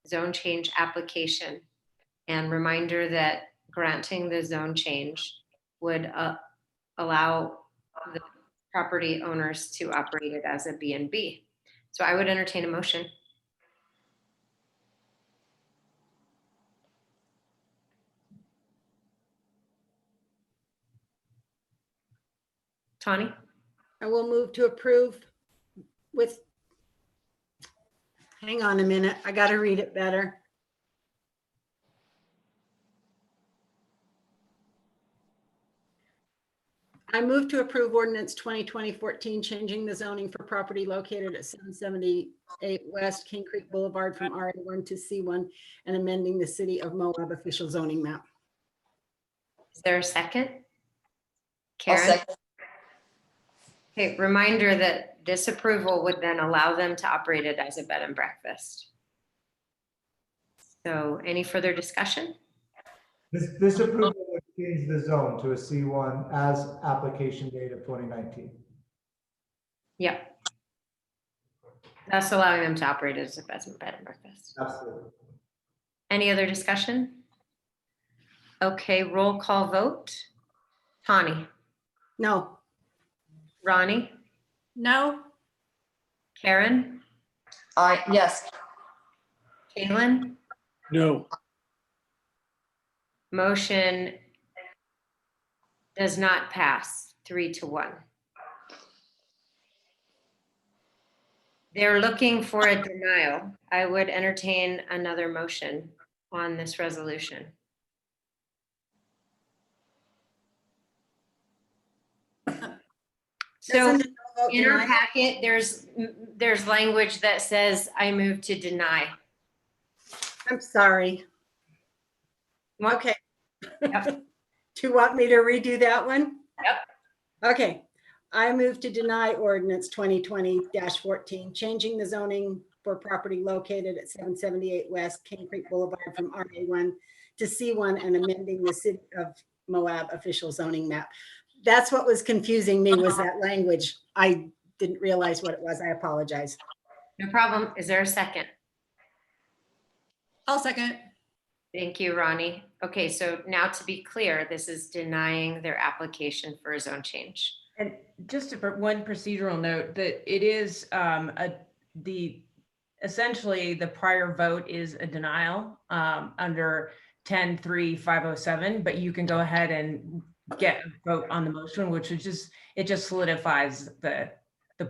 zone change application. And reminder that granting the zone change would allow the property owners to operate it as a B&B. So I would entertain a motion. Tawny? I will move to approve with, hang on a minute, I got to read it better. I move to approve ordinance 2020-14, changing the zoning for property located at 778 West King Creek Boulevard from RA1 to C1 and amending the City of Moab official zoning map. Is there a second? I'll Karen? second. Okay, reminder that this approval would then allow them to operate it as a bed and breakfast. So any further discussion? This approval would change the zone to a C1 as application date of 2019. Yep. That's allowing them to operate as a bed and breakfast. Absolutely. Any other discussion? Okay, roll call vote. Tawny? No. Ronnie? No, Karen? Yes. Caitlin? No, Motion does not pass 3-1. They're looking for a denial. I would entertain another motion on this resolution. So Doesn't it vote in our deny? packet, there's language that says, I move to deny. I'm sorry. What? Okay. Yep. Do you want me to redo that one? Yep. Okay. I move to deny ordinance 2020-14, changing the zoning for property located at 778 West King Creek Boulevard from RA1 to C1 and amending the City of Moab official zoning map. That's what was confusing me, was that language. I didn't realize what it was. I apologize. No problem. Is there a second? I'll second. Thank you, Ronnie. Okay, so now to be clear, this is denying their application for a zone change. And just for one procedural note, that it is essentially the prior vote is a denial under 10.3.507, but you can go ahead and get a vote on the motion, which is just, it just solidifies the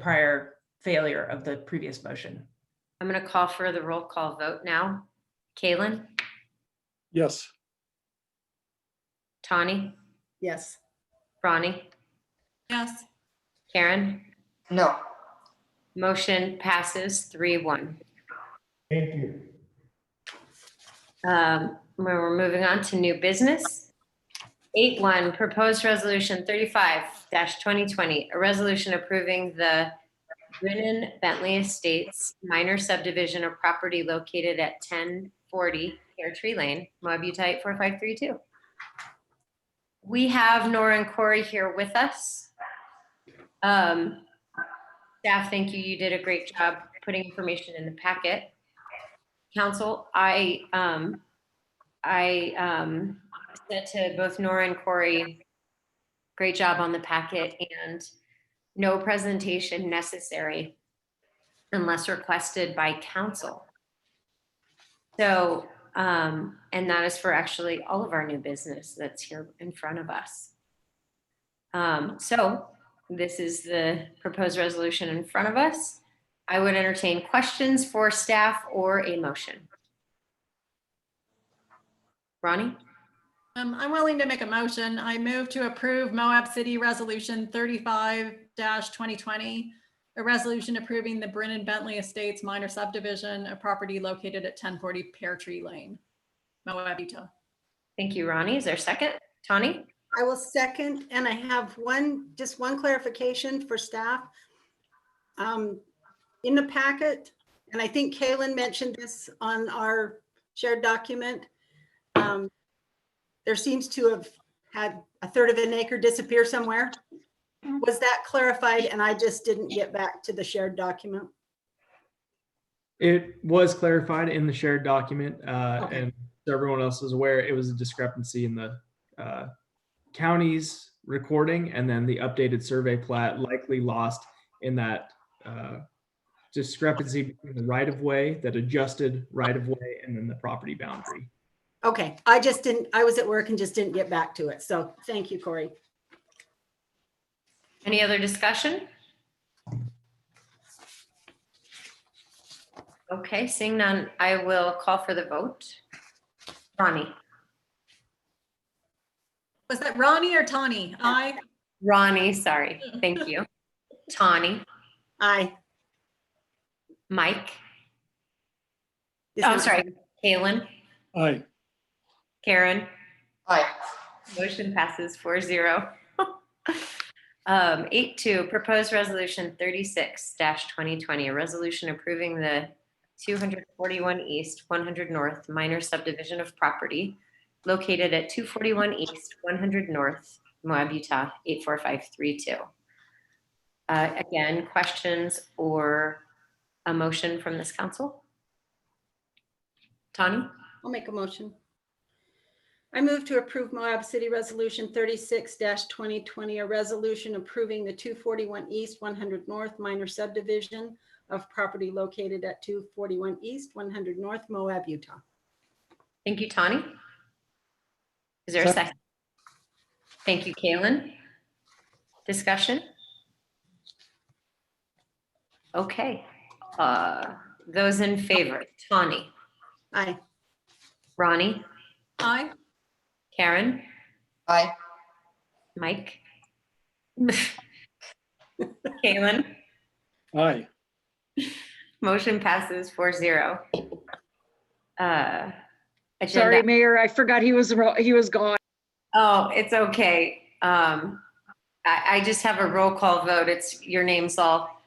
prior failure of the previous motion. I'm going to call for the roll call vote now. Kaylin? yes, Tawny? Yes. Ronnie? Yes, Karen? No. Motion passes 3-1. Thank you. We're moving on to new business. 8-1, proposed resolution 35-2020, a resolution approving the Brennan Bentley Estates minor subdivision of property located at 1040 Pear Tree Lane, Moab, Utah 84532. We have Nora and Corey here with us. Staff, thank you. You did a great job putting information in the packet. Council, I said to both Nora and Corey, great job on the packet, and no presentation necessary unless requested by council. So, and that is for actually all of our new business that's here in front of us. So this is the proposed resolution in front of us. I would entertain questions for staff or a motion. Ronnie? I'm willing to make a motion. I move to approve Moab City Resolution 35-2020, a resolution approving the Brennan Bentley Estates minor subdivision, a property located at 1040 Pear Tree Lane, Moab, Utah. Thank you, Ronnie. Is there a second? Tawny? I will second, and I have just one clarification for staff. In the packet, and I think Kaylin mentioned this on our shared document, there seems to have had a third of an acre disappear somewhere. Was that clarified? And I just didn't get back to the shared document. It was clarified in the shared document, Okay. and so everyone else is aware, it was a discrepancy in the county's recording, and then the updated survey plat likely lost in that discrepancy between the right-of-way, that adjusted right-of-way, and then the property boundary. Okay, I was at work and just didn't get back to it. So thank you, Corey. Any other discussion? Okay, seeing none, I will call for the vote. Ronnie? Was that Ronnie or Tawny? Aye. Ronnie, sorry. Thank you. Tawny? Aye. Mike? This Oh, is- sorry. Kaylin? Aye. Karen? Aye. Motion passes 4-0. 8.2, proposed resolution 36-2020, a resolution approving the 241 East, 100 North minor subdivision of property located at 241 East, 100 North, Moab, Utah, 84532. Again, questions or a motion from this council? Tawny? I'll make a motion. I move to approve Moab City Resolution 36-2020, a resolution approving the 241 East, 100 North minor subdivision of property located at 241 East, 100 North, Moab, Utah. Thank you, Tawny. Is there a second? Thank you, Kaylin. Discussion? Okay. Those in favor, Tawny, Aye. Ronnie, Aye. Karen, Aye. Mike, Kaylin. Aye. Motion passes 4-0. Sorry, Mayor, I forgot he was gone. Oh, it's okay. I just have a roll call vote. It's your name's all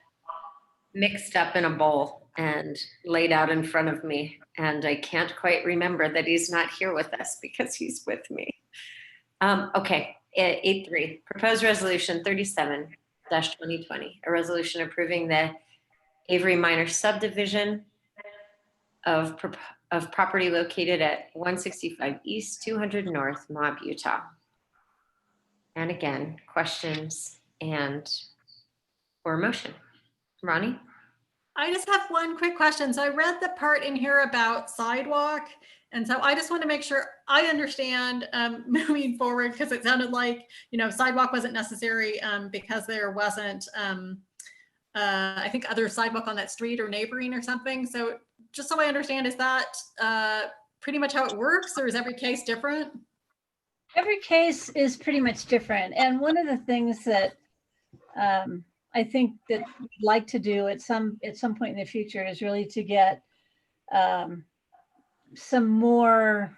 mixed up in a bowl and laid out in front of me. And I can't quite remember that he's not here with us because he's with me. Okay, 8.3, proposed resolution 37-2020, a resolution approving the Avery Minor subdivision of property located at 165 East, 200 North, Moab, Utah. And again, questions or motion. Ronnie? I just have one quick question. So I read the part in here about sidewalk. And so I just want to make sure I understand moving forward, because it sounded like, sidewalk wasn't necessary because there wasn't, I think, other sidewalk on that street or neighboring or something. So just so I understand, is that pretty much how it works, or is every case different? Every case is pretty much different. And one of the things that I think that we'd like to do at some point in the future is really to get some more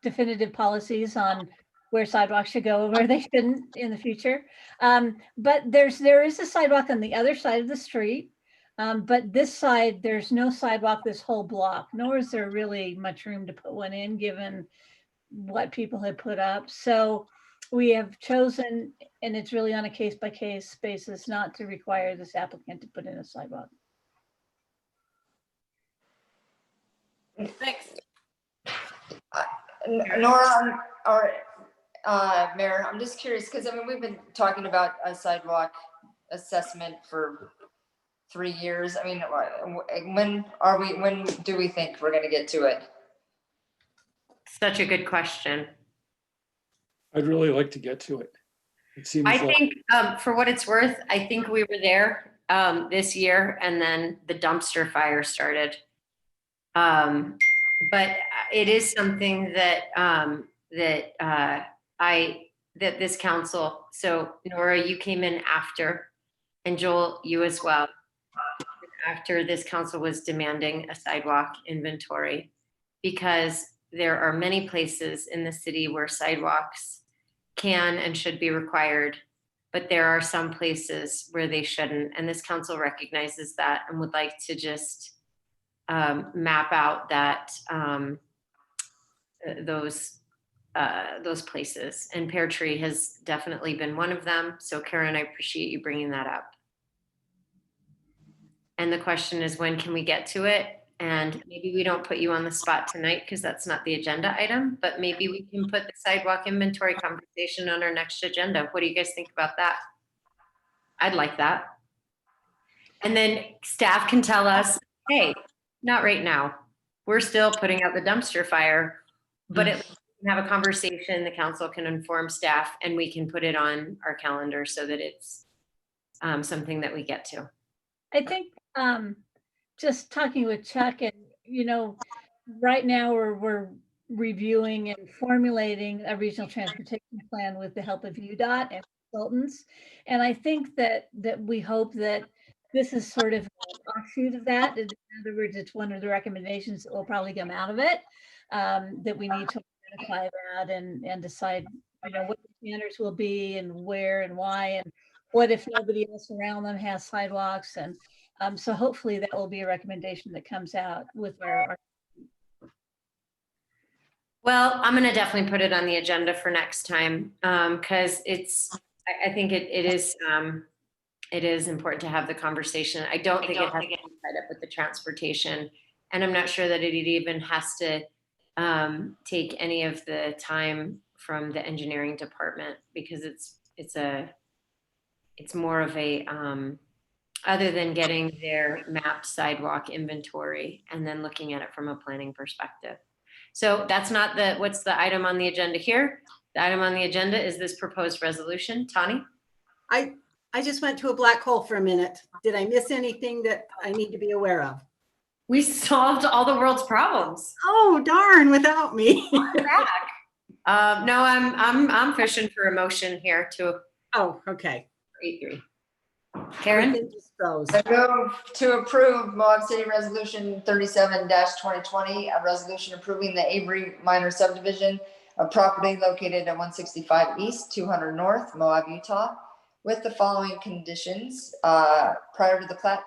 definitive policies on where sidewalks should go and where they shouldn't in the future. But there is a sidewalk on the other side of the street. But this side, there's no sidewalk this whole block, nor is there really much room to put one in given what people have put up. So we have chosen, and it's really on a case-by-case basis, not to require this applicant to put in a sidewalk. Thanks. Nora, or Mayor, I'm just curious, because we've been talking about a sidewalk assessment for 3 years. When do we think we're going to get to it? Such a good question. I'd really like to get to it. It seems I like think, for what it's worth, I think we were there this year, and then the dumpster fire started. But it is something that this council. So Nora, you came in after, and Joel, you as well, after this council was demanding a sidewalk inventory, because there are many places in the city where sidewalks can and should be required, but there are some places where they shouldn't. And this council recognizes that and would like to just map out that those places. And Pear Tree has definitely been one of them. So Karen, I appreciate you bringing that up. And the question is, when can we get to it? And maybe we don't put you on the spot tonight because that's not the agenda item, but maybe we can put the sidewalk inventory conversation on our next agenda. What do you guys think about that? I'd like that. And then staff can tell us, hey, not right now. We're still putting out the dumpster fire, but at least we can have a conversation, the council can inform staff, and we can put it on our calendar so that it's something that we get to. I think just talking with Chuck, and right now we're reviewing and formulating a regional transportation plan with the help of UDOT and consultants. And I think that we hope that this is sort of an offshoot of that. In other words, it's one of the recommendations that will probably come out of it, that we need to identify that and decide, what the standards will be and where and why, and what if nobody else around them has sidewalks. And so hopefully that will be a recommendation that comes out with our. Well, I'm going to definitely put it on the agenda for next time because I think it is important to have the conversation. I don't think it has to be tied up with the transportation, and I'm not sure that it even has to take any of the time from the engineering department, because it's more of a other than getting their mapped sidewalk inventory and then looking at it from a planning perspective. So that's not what's the item on the agenda here. The item on the agenda is this proposed resolution. Tani? I just went to a black hole for a minute. Did I miss anything that I need to be aware of? We solved all the world's problems. Oh, darn, without me. No, I'm fishing for a motion here to. Oh, okay. 8-3. Karen? I move to approve Moab City Resolution 37-2020, a resolution approving the Avery Minor Subdivision of property located at 165 East, 200 North, Moab, Utah, with the following conditions. Prior to the plat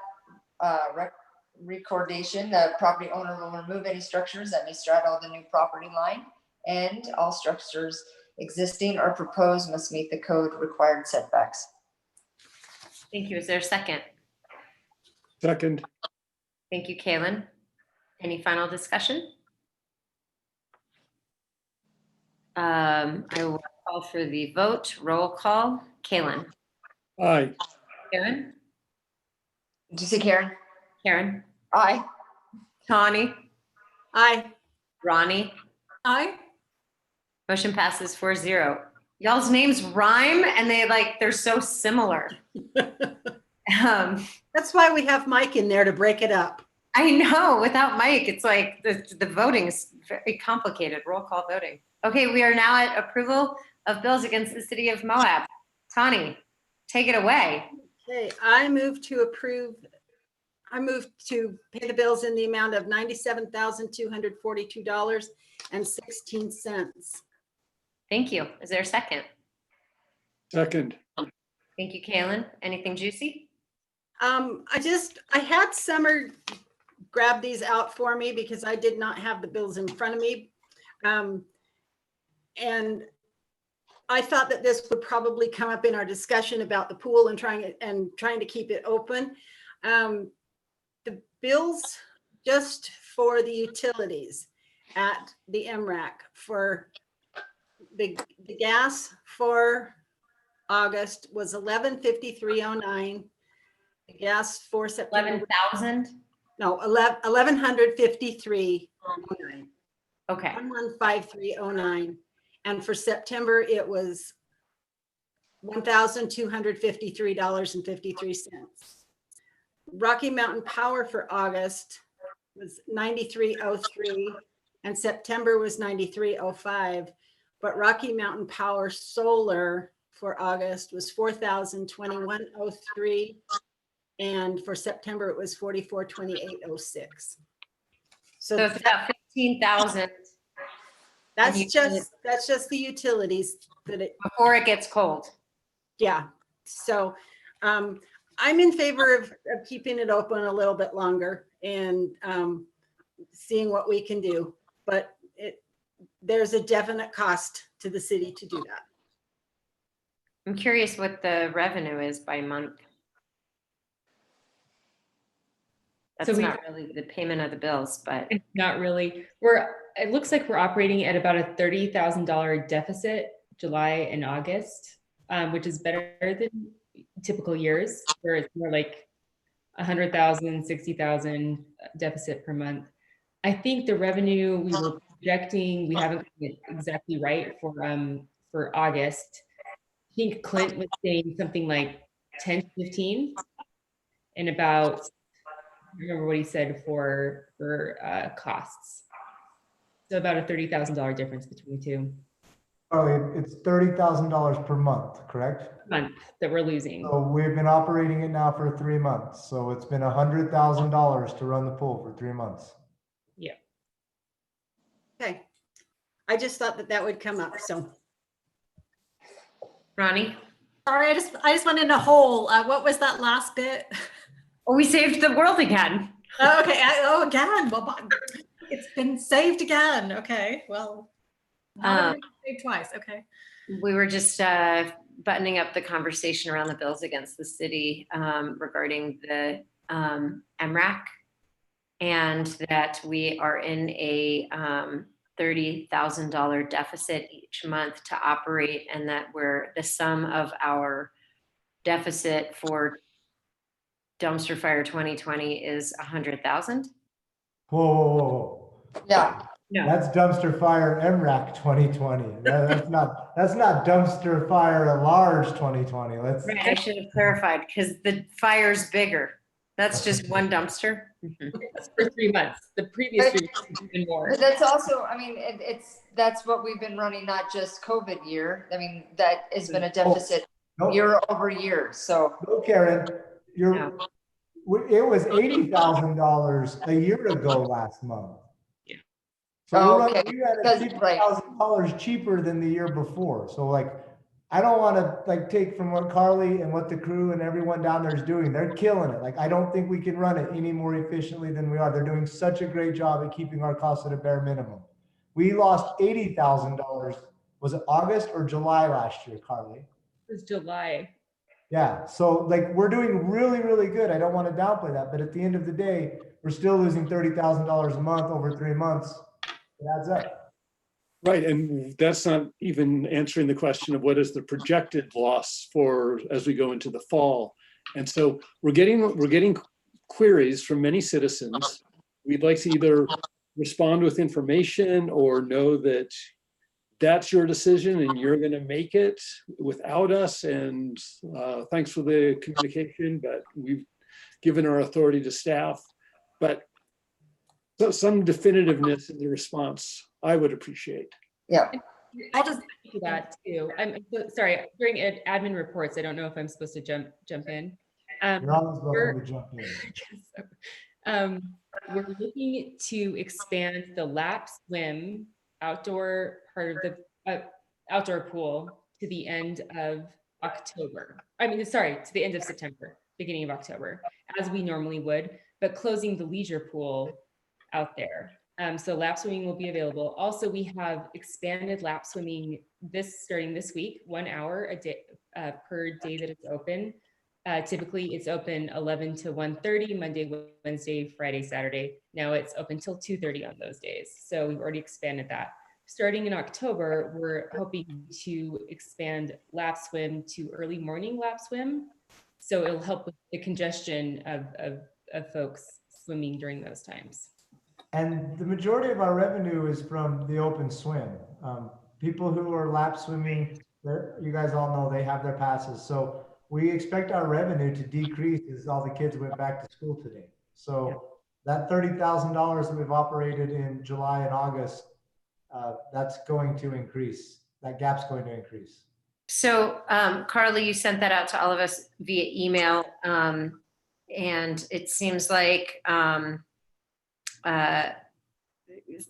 recordation, the property owner will remove any structures that may straddle the new property line, and all structures existing or proposed must meet the code required setbacks. Thank you. Is there a second? Second. Thank you, Kaylin. Any final discussion? I will call for the vote. Roll call. Kaylin? Aye. Karen? Did you see Karen? Karen? Aye. Tani? Aye. Ronnie? Aye. Motion passes 4-0. Y'all's names rhyme and they're so similar. That's why we have Mike in there to break it up. I know, without Mike, it's like the voting is very complicated, roll call voting. Okay, we are now at approval of bills against the city of Moab. Tani, take it away. Okay, I move to pay the bills in the amount of $97,242.16. Thank you. Is there a second? Second. Thank you, Kaylin. Anything juicy? I had Summer grab these out for me because I did not have the bills in front of me. And I thought that this would probably come up in our discussion about the pool and trying to keep it open. The bills just for the utilities at the MRAC for the gas for August was $1153.09. The gas for September 11,000? No, $1,153.09. Okay. 1153.09. And for September, it was $1,253.53. Rocky Mountain Power for August was $93.03, and September was $93.05. But Rocky Mountain Power Solar for August was $4,021.03, and for September it was $44,28.06. So it's about $15,000 That's you- just the utilities that it, Before it gets cold. yeah. So I'm in favor of keeping it open a little bit longer and seeing what we can do. But there's a definite cost to the city to do that. I'm curious what the revenue is by month. So That's we- not really the payment of the bills, but It's not really. It looks like we're operating at about a $30,000 deficit July and August, which is better than typical years where it's more like 100,000, 60,000 deficit per month. I think the revenue we were projecting, we haven't gotten it exactly right for August. I think Clint was saying something like 10 to 15 and about, I don't remember what he said for costs. So about a $30,000 difference between the two Carly, it's $30,000 per month, correct? month that we're losing. So we've been operating it now for 3 months. So it's been $100,000 to run the pool for 3 months. Yeah. Okay. I just thought that would come up. So Ronnie? Sorry, I just went in a hole. What was that last bit? Oh, we saved the world again. Oh, okay. Oh, again. Well, it's been saved again. Okay. Well, saved twice. Okay. We were just buttoning up the conversation around the bills against the city regarding the MRAC, and that we are in a $30,000 deficit each month to operate, and that the sum of our deficit for dumpster fire 2020 is 100,000. Whoa, whoa, whoa, whoa. Yeah. No. That's dumpster fire MRAC 2020. That's not dumpster fire at large 2020. Let's. Right, I should have clarified because the fire's bigger. That's just one dumpster. Mhm. That's for 3 months. The previous 3 months was even more. But that's also, I mean, that's what we've been running, not just COVID year. I mean, that has been a deficit No, year over year. So no, Karen, No. it was $80,000 a year ago last month. Yeah. So Oh, okay. we had Because- it $50,000 cheaper than the year before. So like, I don't want to like take from what Carly and what the crew and everyone down there is doing. They're killing it. Like, I don't think we can run it any more efficiently than we are. They're doing such a great job at keeping our costs at a bare minimum. We lost $80,000. Was it August or July last year, Carly? It was July. Yeah. So like, we're doing really, really good. I don't want to downplay that, but at the end of the day, we're still losing $30,000 a month over 3 months. It adds up. Right, and that's not even answering the question of what is the projected loss for as we go into the fall. And so we're getting queries from many citizens. We'd like to either respond with information or know that that's your decision and you're going to make it without us. And thanks for the communication, but we've given our authority to staff. But so some definitiveness in the response I would appreciate. yeah. I'll just do that too. I'm so sorry. During admin reports, I don't know if I'm supposed to jump in. You're always welcome to jump in. We're looking to expand the lap swim outdoor part of the outdoor pool to the end of October. I mean, sorry, to the end of September, beginning of October, as we normally would, but closing the leisure pool out there. So lap swimming will be available. Also, we have expanded lap swimming starting this week, 1 hour a day per day that it's open. Typically it's open 11 to 1:30, Monday, Wednesday, Friday, Saturday. Now it's open till 2:30 on those days. So we've already expanded that. Starting in October, we're hoping to expand lap swim to early morning lap swim. So it'll help with the congestion of folks swimming during those times. And the majority of our revenue is from the open swim. People who are lap swimming, you guys all know they have their passes. So we expect our revenue to decrease as all the kids went back to school today. So that $30,000 that we've operated in July and August, that's going to increase. That gap's going to increase. So Carly, you sent that out to all of us via email. And it seems like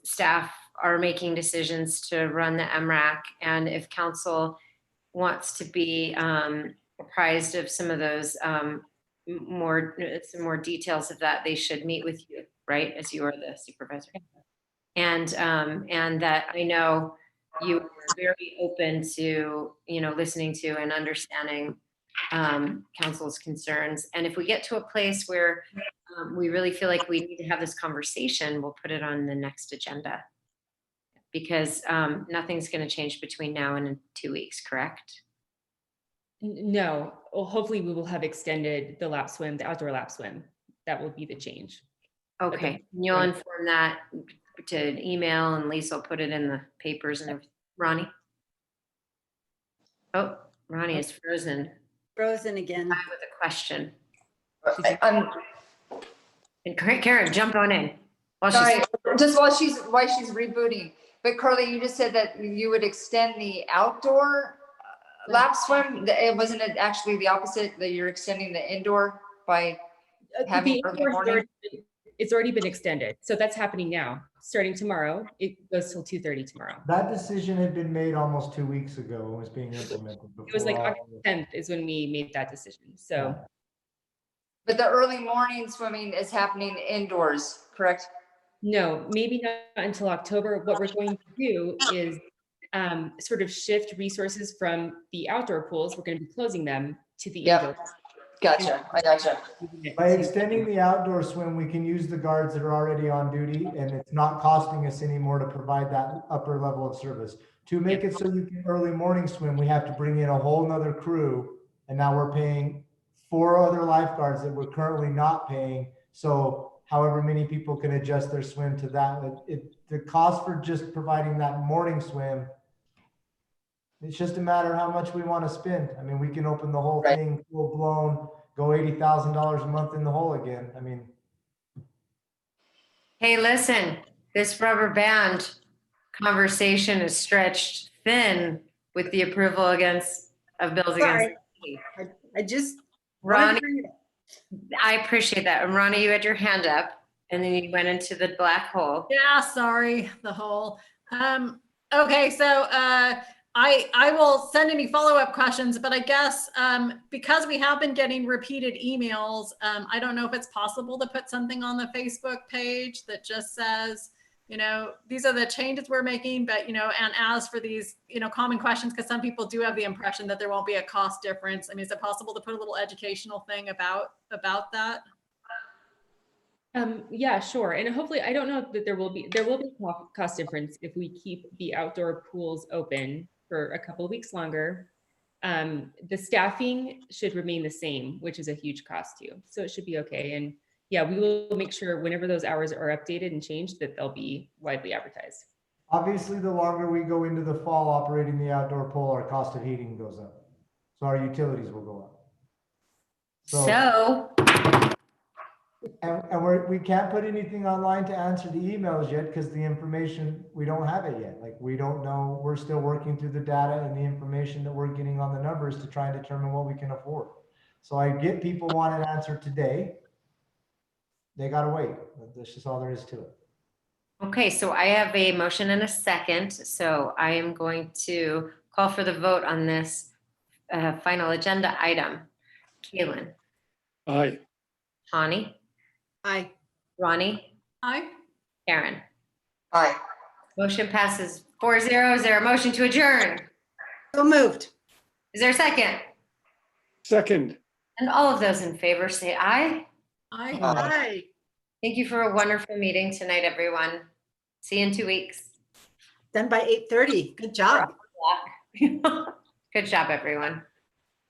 staff are making decisions to run the MRAC. And if council wants to be apprised of some of those some more details of that, they should meet with you, right? As you are the supervisor. And that I know you are very open to, listening to and understanding council's concerns. And if we get to a place where we really feel like we need to have this conversation, we'll put it on the next agenda. Because nothing's going to change between now and in 2 weeks, correct? No, well, hopefully we will have extended the lap swim, the outdoor lap swim. That will be the change. Okay, you'll inform that to an email, and Lisa will put it in the papers and everything. Ronnie? Oh, Ronnie is frozen Frozen again. with a question. I'm And Karen, jump on in. sorry, just while she's rebooting. But Carly, you just said that you would extend the outdoor lap swim. It wasn't it actually the opposite, that you're extending the indoor by having The early indoors morning? it's already been extended. So that's happening now. Starting tomorrow, it goes till 2:30 tomorrow. That decision had been made almost 2 weeks ago and was being implemented. It was like before all August of 10th is when we made that decision. So But the early morning swimming is happening indoors, correct? no, maybe not until October. What we're going to do is sort of shift resources from the outdoor pools. We're going to be closing them to the Yep. indoor. Gotcha. I gotcha. By extending the outdoor swim, we can use the guards that are already on duty, and it's not costing us anymore to provide that upper level of service. To make it so you can early morning swim, we have to bring in a whole nother crew, and now we're paying 4 other lifeguards that we're currently not paying. So however many people can adjust their swim to that, the cost for just providing that morning swim, it's just a matter of how much we want to spend. I mean, we can open the whole Right. thing full blown, go $80,000 a month in the hole again. I mean, Hey, listen, this rubber band conversation is stretched thin with the approval of bills against. Sorry. I just wanted Ronnie, to bring it up. I appreciate that. And Ronnie, you had your hand up and then you went into the black hole. Yeah, sorry, the whole. Okay, so I will send any follow-up questions, but I guess because we have been getting repeated emails, I don't know if it's possible to put something on the Facebook page that just says, these are the changes we're making, but, and as for these, common questions, because some people do have the impression that there won't be a cost difference. I mean, is it possible to put a little educational thing about that? Yeah, sure. And hopefully, I don't know that there will be cost difference if we keep the outdoor pools open for a couple of weeks longer. The staffing should remain the same, which is a huge cost too. So it should be okay. And yeah, we will make sure whenever those hours are updated and changed that they'll be widely advertised. obviously, the longer we go into the fall operating the outdoor pool, our cost of heating goes up. So our utilities will go up. So And we can't put anything online to answer the emails yet because the information, we don't have it yet. Like, we don't know, we're still working through the data and the information that we're getting on the numbers to try and determine what we can afford. So I get people want an answer today. They gotta wait. That's just all there is to it. okay, so I have a motion and a second. So I am going to call for the vote on this final agenda item. Kaylin, Aye. Tawny, Aye. Ronnie, Aye. Karen. Aye. Motion passes 4-0. Is there a motion to adjourn? So moved. Is there a second? Second. And all of those in favor say aye. Aye. Aye. Thank you for a wonderful meeting tonight, everyone. See you in 2 weeks. Done by 8:30. Good job. Good job, everyone.